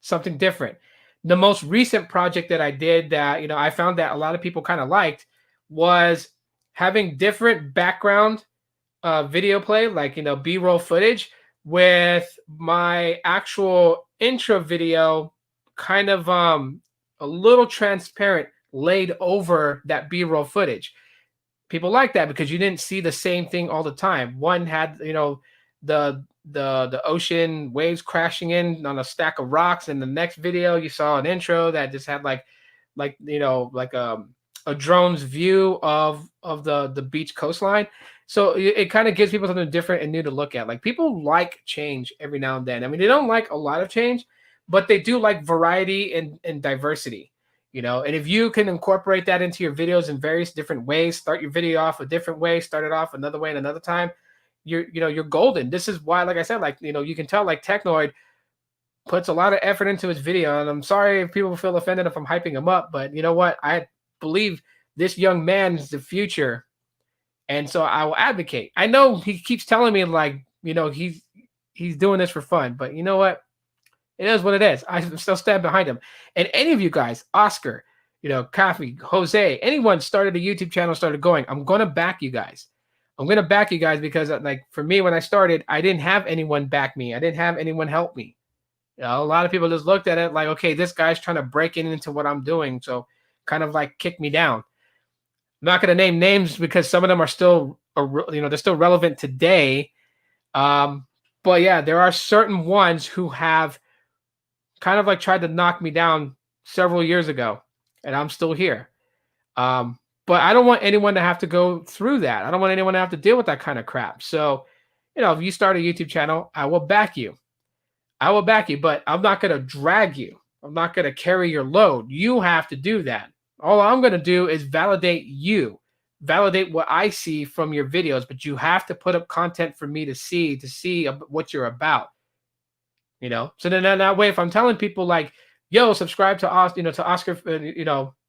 something different. The most recent project that I did that, I found that a lot of people kind of liked was having different background video play, like, B-roll footage with my actual intro video kind of a little transparent laid over that B-roll footage. People like that because you didn't see the same thing all the time. One had, the ocean waves crashing in on a stack of rocks, and the next video you saw an intro that just had like a drone's view of the beach coastline. So it kind of gives people something different and new to look at. Like, people like change every now and then. I mean, they don't like a lot of change, but they do like variety and diversity. And if you can incorporate that into your videos in various different ways, start your video off a different way, start it off another way, and another time, you're golden. This is why, like I said, like, you can tell, like, Technoid puts a lot of effort into his video, and I'm sorry if people feel offended if I'm hyping him up, but you know what? I believe this young man is the future, and so I will advocate. I know he keeps telling me, like, he's doing this for fun, but you know what? It is what it is. I still stand behind him. And any of you guys, Oscar, Coffee, Jose, anyone started a YouTube channel, started going, I'm going to back you guys. I'm going to back you guys because, like, for me, when I started, I didn't have anyone back me. I didn't have anyone help me. A lot of people just looked at it like, okay, this guy's trying to break into what I'm doing. So kind of like kick me down. I'm not going to name names because some of them are still, they're still relevant today. But yeah, there are certain ones who have kind of like tried to knock me down several years ago, and I'm still here. But I don't want anyone to have to go through that. I don't want anyone to have to deal with that kind of crap. So, if you start a YouTube channel, I will back you. I will back you, but I'm not going to drag you. I'm not going to carry your load. You have to do that. All I'm going to do is validate you, validate what I see from your videos, but you have to put up content for me to see what you're about. So then that way, if I'm telling people like, yo, subscribe to Oscar,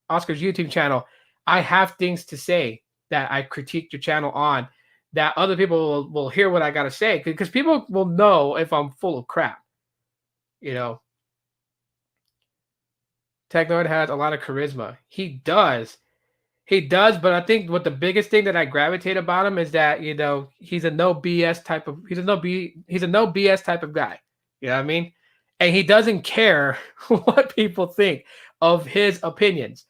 Oscar's YouTube channel, I have things to say that I critiqued your channel on, that other people will hear what I got to say, because people will know if I'm full of crap. Technoid has a lot of charisma. He does, but I think what the biggest thing that I gravitate about him is that, he's a no BS type of guy. You know what I mean? And he doesn't care what people think of his opinions.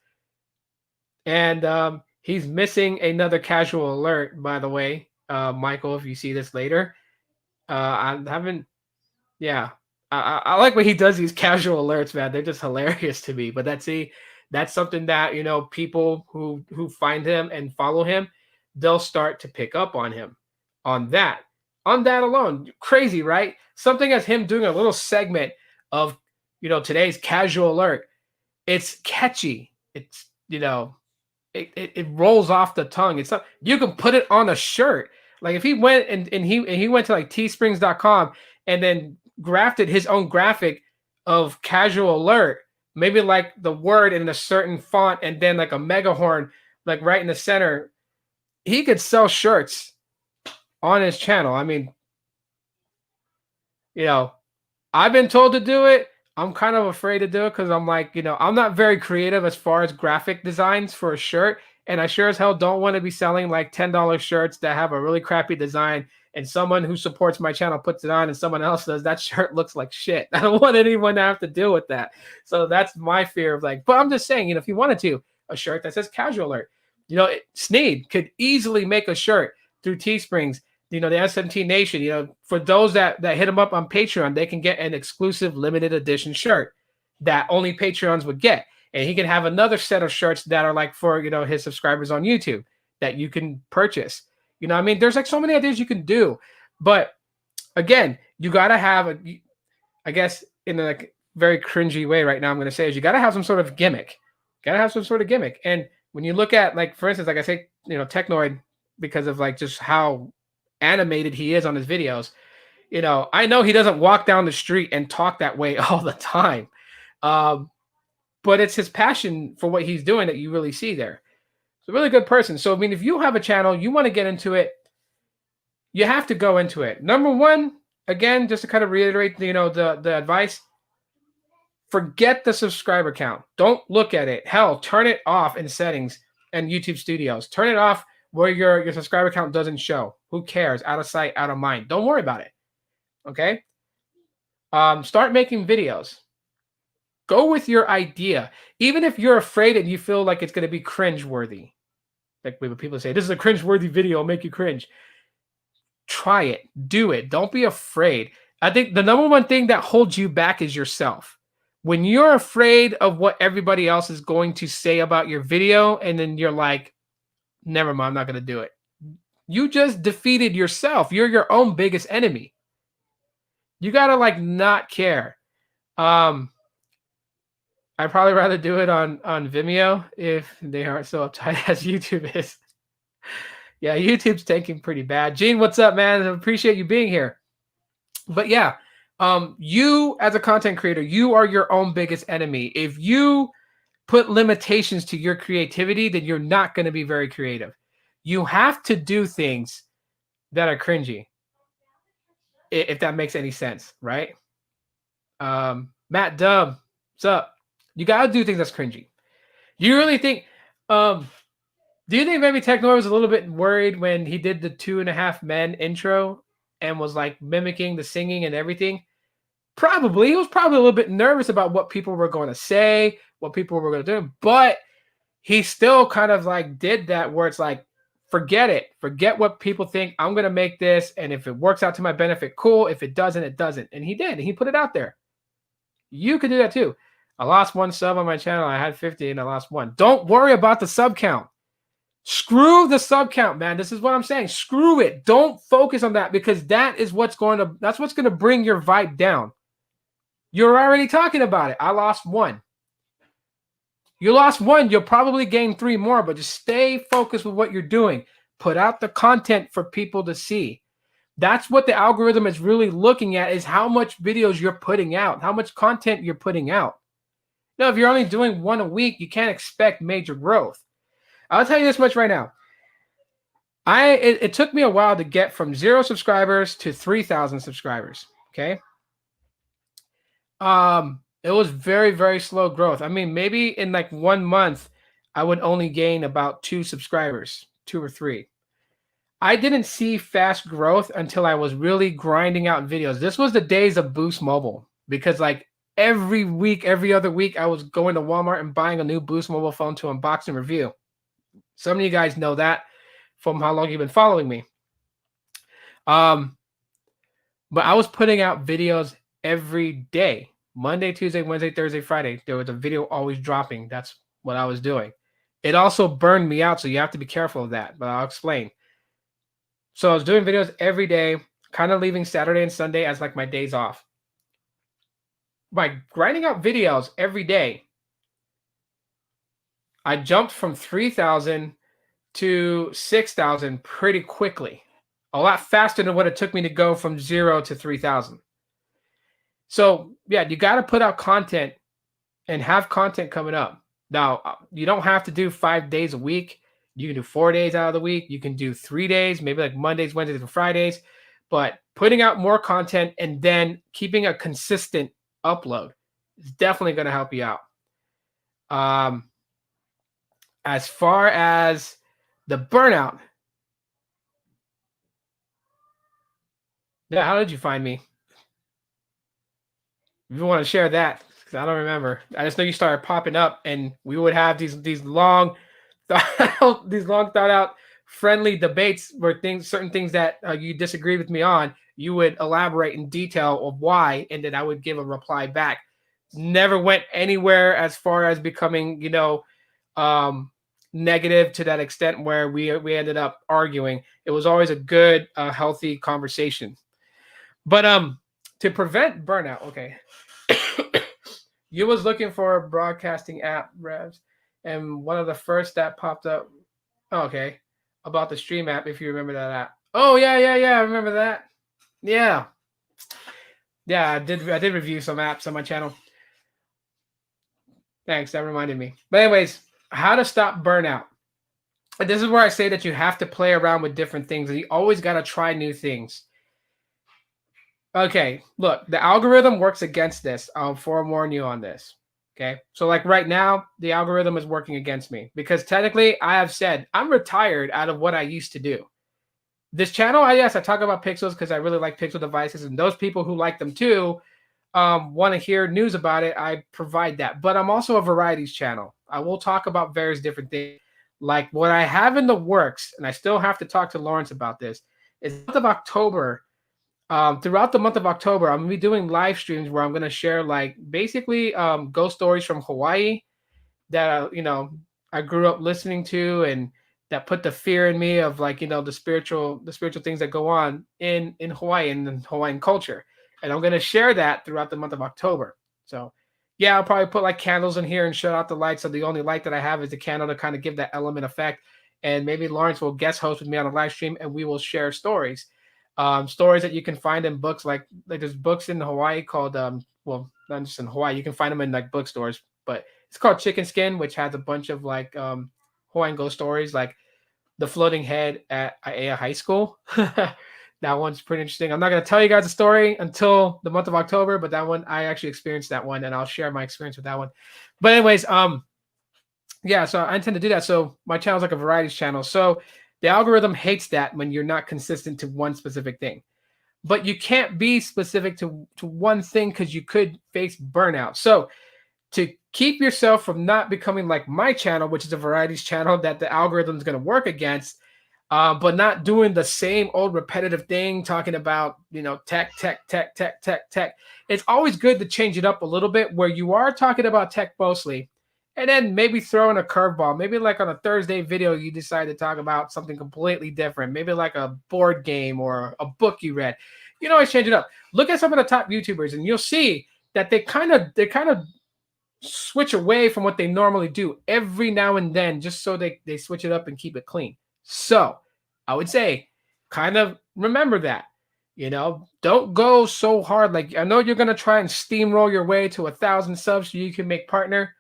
And he's missing another casual alert, by the way, Michael, if you see this later. I like when he does these casual alerts, man. They're just hilarious to me. But that's something that, people who find him and follow him, they'll start to pick up on him on that alone. Crazy, right? Something as him doing a little segment of, today's casual alert. It's catchy. It's, it rolls off the tongue. It's not, you can put it on a shirt. Like, if he went and he went to like teesprings.com and then grafted his own graphic of casual alert, maybe like the word in a certain font and then like a megahorn, like right in the center, he could sell shirts on his channel. I mean, I've been told to do it. I'm kind of afraid to do it because I'm like, I'm not very creative as far as graphic designs for a shirt. And I sure as hell don't want to be selling like $10 shirts that have a really crappy design and someone who supports my channel puts it on and someone else does, that shirt looks like shit. I don't want anyone to have to deal with that. So that's my fear of like, but I'm just saying, if you wanted to, a shirt that says casual alert, Sneed could easily make a shirt through Teesprings, the S17 Nation, for those that hit him up on Patreon, they can get an exclusive limited edition shirt that only Patreons would get. And he can have another set of shirts that are like for, his subscribers on YouTube that you can purchase. There's like so many ideas you can do. But again, you got to have, I guess, in a like very cringy way right now, I'm going to say is you got to have some sort of gimmick. And when you look at, like, for instance, like I say, Technoid, because of like just how animated he is on his videos, I know he doesn't walk down the street and talk that way all the time. But it's his passion for what he's doing that you really see there. He's a really good person. So, if you have a channel, you want to get into it, you have to go into it. Number one, again, just to kind of reiterate, the advice, forget the subscriber count. Don't look at it. Hell, turn it off in settings and YouTube Studios. Turn it off where your subscriber count doesn't show. Who cares? Out of sight, out of mind. Don't worry about it. Okay? Start making videos. Go with your idea. Even if you're afraid and you feel like it's going to be cringe-worthy. Like when people say, this is a cringe-worthy video, it'll make you cringe. Try it. Do it. Don't be afraid. I think the number one thing that holds you back is yourself. When you're afraid of what everybody else is going to say about your video, and then you're like, never mind, I'm not going to do it. You just defeated yourself. You're your own biggest enemy. You got to like not care. I'd probably rather do it on Vimeo if they aren't so uptight as YouTube is. Yeah, YouTube's tanking pretty bad. Gene, what's up, man? I appreciate you being here. But yeah, you as a content creator, you are your own biggest enemy. If you put limitations to your creativity, then you're not going to be very creative. You have to do things that are cringy, if that makes any sense, right? Matt Dub, what's up? You got to do things that's cringy. You really think, do you think maybe Technoid was a little bit worried when he did the 2.5 Men intro and was like mimicking the singing and everything? Probably. He was probably a little bit nervous about what people were going to say, what people were going to do, but he still kind of like did that where it's like, forget it. Forget what people think. I'm going to make this. And if it works out to my benefit, cool. If it doesn't, it doesn't. And he did. And he put it out there. You could do that too. I lost 1 sub on my channel. I had 50 and I lost 1. Don't worry about the sub count. Screw the sub count, man. This is what I'm saying. Screw it. Don't focus on that because that's what's going to bring your vibe down. You're already talking about it. I lost 1. You lost 1. You'll probably gain 3 more, but just stay focused with what you're doing. Put out the content for people to see. That's what the algorithm is really looking at, is how much videos you're putting out, how much content you're putting out. Now, if you're only doing 1 a week, you can't expect major growth. I'll tell you this much right now. It took me a while to get from 0 subscribers to 3,000 subscribers. Okay. It was very, very slow growth. I mean, maybe in like 1 month, I would only gain about 2 subscribers, 2 or 3. I didn't see fast growth until I was really grinding out videos. This was the days of Boost Mobile, because like every week, every other week, I was going to Walmart and buying a new Boost Mobile phone to unbox and review. Some of you guys know that from how long you've been following me. But I was putting out videos every day. Monday, Tuesday, Wednesday, Thursday, Friday. There was a video always dropping. That's what I was doing. It also burned me out, so you have to be careful of that, but I'll explain. So I was doing videos every day, kind of leaving Saturday and Sunday as like my days off. By grinding out videos every day, I jumped from 3,000 to 6,000 pretty quickly. A lot faster than what it took me to go from 0 to 3,000. So yeah, you got to put out content and have content coming up. Now, you don't have to do 5 days a week. You can do 4 days out of the week. You can do 3 days, maybe like Mondays, Wednesdays, and Fridays. But putting out more content and then keeping a consistent upload is definitely going to help you out. As far as the burnout, yeah, how did you find me? If you want to share that, 'cause I don't remember. I just know you started popping up, and we would have these long, these long thought out, friendly debates where certain things that you disagreed with me on, you would elaborate in detail of why, and then I would give a reply back. Never went anywhere as far as becoming, um, negative to that extent where we ended up arguing. It was always a good, healthy conversation. But to prevent burnout, okay. You was looking for a broadcasting app, Revs, and one of the first that popped up. Oh, okay, about the Stream app, if you remember that app. Oh yeah, yeah, yeah, I remember that. Yeah, yeah, I did review some apps on my channel. Thanks, that reminded me. But anyways, how to stop burnout. And this is where I say that you have to play around with different things, and you always got to try new things. Okay, look, the algorithm works against this. I'll forewarn you on this. Okay, so like right now, the algorithm is working against me because technically, I have said I'm retired out of what I used to do. This channel, yes, I talk about pixels because I really like pixel devices, and those people who like them too want to hear news about it. I provide that, but I'm also a varieties channel. I will talk about various different things, like what I have in the works, and I still have to talk to Lawrence about this. Is month of October. Throughout the month of October, I'm gonna be doing live streams where I'm gonna share like basically ghost stories from Hawaii that I grew up listening to, and that put the fear in me of like the spiritual things that go on in Hawaii and in Hawaiian culture. And I'm gonna share that throughout the month of October. So yeah, I'll probably put like candles in here and shut out the lights. So the only light that I have is the candle to kind of give that element effect. And maybe Lawrence will guest host with me on a live stream, and we will share stories. Stories that you can find in books, like there's books in Hawaii called well, not just in Hawaii, you can find them in like bookstores, but it's called Chicken Skin, which has a bunch of like Hawaiian ghost stories, like the floating head at Aiea High School. That one's pretty interesting. I'm not gonna tell you guys the story until the month of October, but that one I actually experienced that one, and I'll share my experience with that one. But anyways, yeah, so I intend to do that. So my channel's like a varieties channel. So the algorithm hates that when you're not consistent to one specific thing. But you can't be specific to one thing because you could face burnout. So to keep yourself from not becoming like my channel, which is a varieties channel that the algorithm is going to work against, but not doing the same old repetitive thing, talking about tech, tech, tech, tech, tech, tech. It's always good to change it up a little bit, where you are talking about tech mostly, and then maybe throw in a curveball. Maybe like on a Thursday video, you decide to talk about something completely different. Maybe like a board game or a book you read. You know, always change it up. Look at some of the top YouTubers, and you'll see that they kind of switch away from what they normally do every now and then, just so they switch it up and keep it clean. So I would say kind of remember that. Don't go so hard. Like, I know you're gonna try and steamroll your way to 1,000 subs so you can make partner,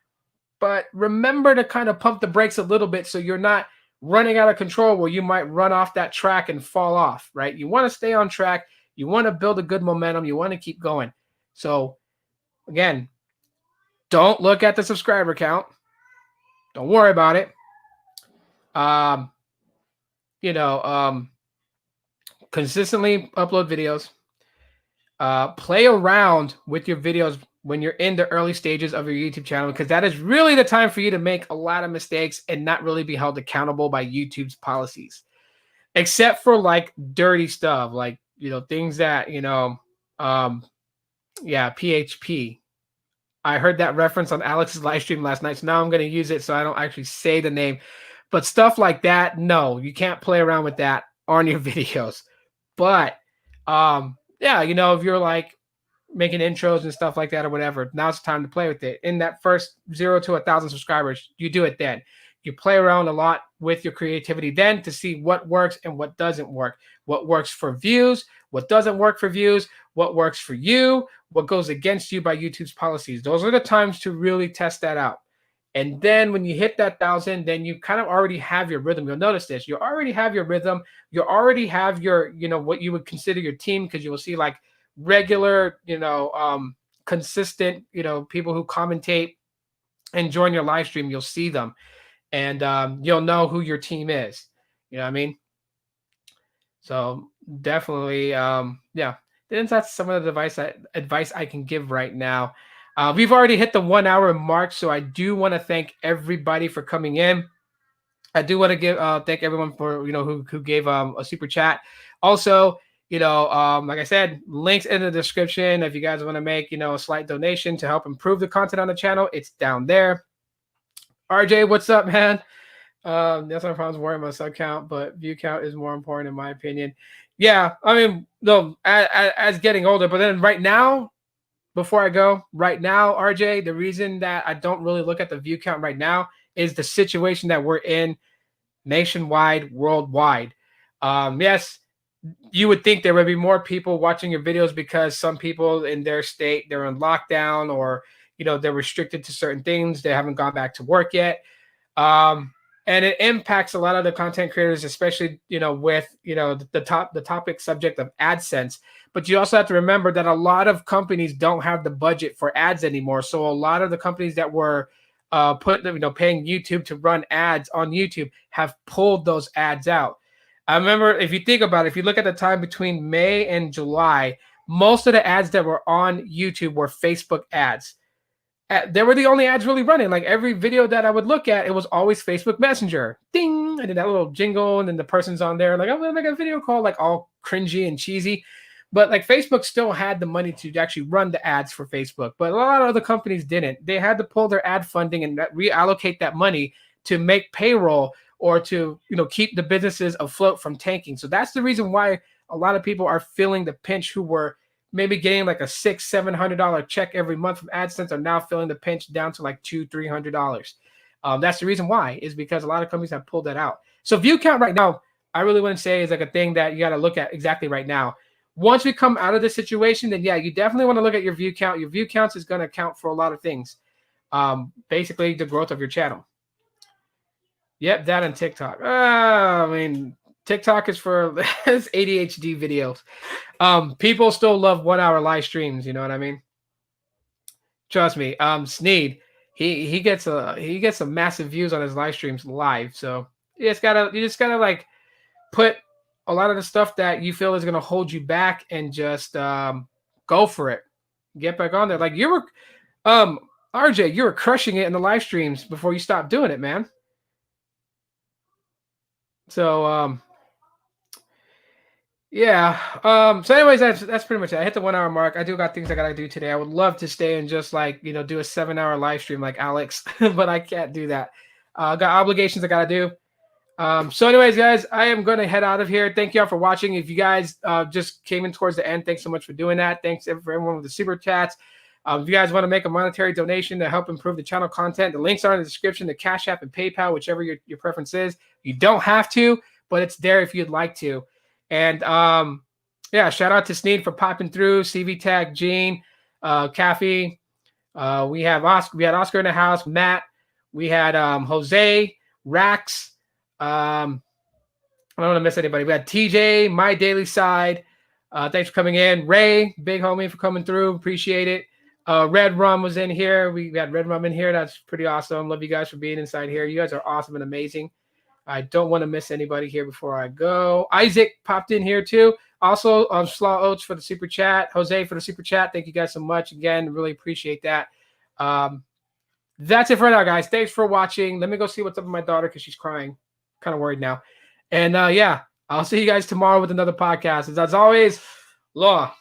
but remember to kind of pump the brakes a little bit so you're not running out of control where you might run off that track and fall off, right? You want to stay on track. You want to build a good momentum. You want to keep going. So again, don't look at the subscriber count. Don't worry about it. Um, you know, consistently upload videos. Play around with your videos when you're in the early stages of your YouTube channel, because that is really the time for you to make a lot of mistakes and not really be held accountable by YouTube's policies, except for like dirty stuff, like things that yeah, PHP. I heard that reference on Alex's live stream last night, so now I'm going to use it so I don't actually say the name. But stuff like that, no, you can't play around with that on your videos. But yeah, if you're like making intros and stuff like that or whatever, now it's time to play with it. In that first 0 to 1,000 subscribers, you do it then. You play around a lot with your creativity then to see what works and what doesn't work. What works for views, what doesn't work for views, what works for you, what goes against you by YouTube's policies. Those are the times to really test that out. And then when you hit that 1,000, then you kind of already have your rhythm. You'll notice this. You already have your rhythm. You already have your, what you would consider your team, because you will see like regular, consistent, people who commentate and join your live stream. You'll see them. and you'll know who your team is. You know what I mean? So definitely, yeah. Then that's some of the advice I can give right now. We've already hit the 1 hour mark, so I do want to thank everybody for coming in. I do want to give thank everyone for who gave a super chat. Also, like I said, links in the description. If you guys want to make a slight donation to help improve the content on the channel, it's down there. RJ, what's up, man? That's my problems worrying about sub count, but view count is more important in my opinion. Yeah, I mean, no, as getting older, but then right now, before I go, right now, RJ, the reason that I don't really look at the view count right now is the situation that we're in nationwide, worldwide. Yes, you would think there would be more people watching your videos because some people in their state, they're in lockdown or, they're restricted to certain things. They haven't gone back to work yet. And it impacts a lot of the content creators, especially, with, the topic subject of AdSense. But you also have to remember that a lot of companies don't have the budget for ads anymore. So a lot of the companies that were paying YouTube to run ads on YouTube have pulled those ads out. I remember, if you think about it, if you look at the time between May and July, most of the ads that were on YouTube were Facebook ads. They were the only ads really running. Like every video that I would look at, it was always Facebook Messenger. Ding! I did that little jingle, and then the person's on there like, I'm gonna make a video call, like all cringy and cheesy. But like Facebook still had the money to actually run the ads for Facebook, but a lot of other companies didn't. They had to pull their ad funding and reallocate that money to make payroll or to keep the businesses afloat from tanking. So that's the reason why a lot of people are feeling the pinch who were maybe getting like a $600-700 check every month from AdSense are now feeling the pinch down to like $200-300. That's the reason why, is because a lot of companies have pulled that out. So view count right now, I really wouldn't say is like a thing that you got to look at exactly right now. Once we come out of this situation, then yeah, you definitely want to look at your view count. Your view counts is going to count for a lot of things. Basically the growth of your channel. Yep, that and TikTok. I mean, TikTok is for ADHD videos. People still love 1 hour live streams. You know what I mean? Trust me. Sneed, he gets some massive views on his live streams live. So you just gotta like put a lot of the stuff that you feel is gonna hold you back and just go for it. Get back on there. Like you were, RJ, you were crushing it in the live streams before you stopped doing it, man. So yeah. So anyways, that's pretty much it. I hit the 1 hour mark. I do got things I gotta do today. I would love to stay and just like do a 7 hour live stream like Alex, but I can't do that. Got obligations I gotta do. So anyways, guys, I am going to head out of here. Thank you all for watching. If you guys just came in towards the end, thanks so much for doing that. Thanks for everyone with the super chats. If you guys want to make a monetary donation to help improve the channel content, the links are in the description, the Cash App and PayPal, whichever your preference is. You don't have to, but it's there if you'd like to. And yeah, shout out to Sneed for popping through, CV Tag, Gene, Kathy. We had Oscar in the house, Matt. We had Jose, Rax. I don't want to miss anybody. We had TJ, My Daily Side. Thanks for coming in. Ray, big homie, for coming through. Appreciate it. Red Rum was in here. We got Red Rum in here. That's pretty awesome. Love you guys for being inside here. You guys are awesome and amazing. I don't want to miss anybody here before I go. Isaac popped in here too. Also, Slaw Oats for the super chat. Jose for the super chat. Thank you guys so much. Again, really appreciate that. That's it for now, guys. Thanks for watching. Let me go see what's up with my daughter because she's crying. Kind of worried now. And yeah, I'll see you guys tomorrow with another podcast. As always, Law.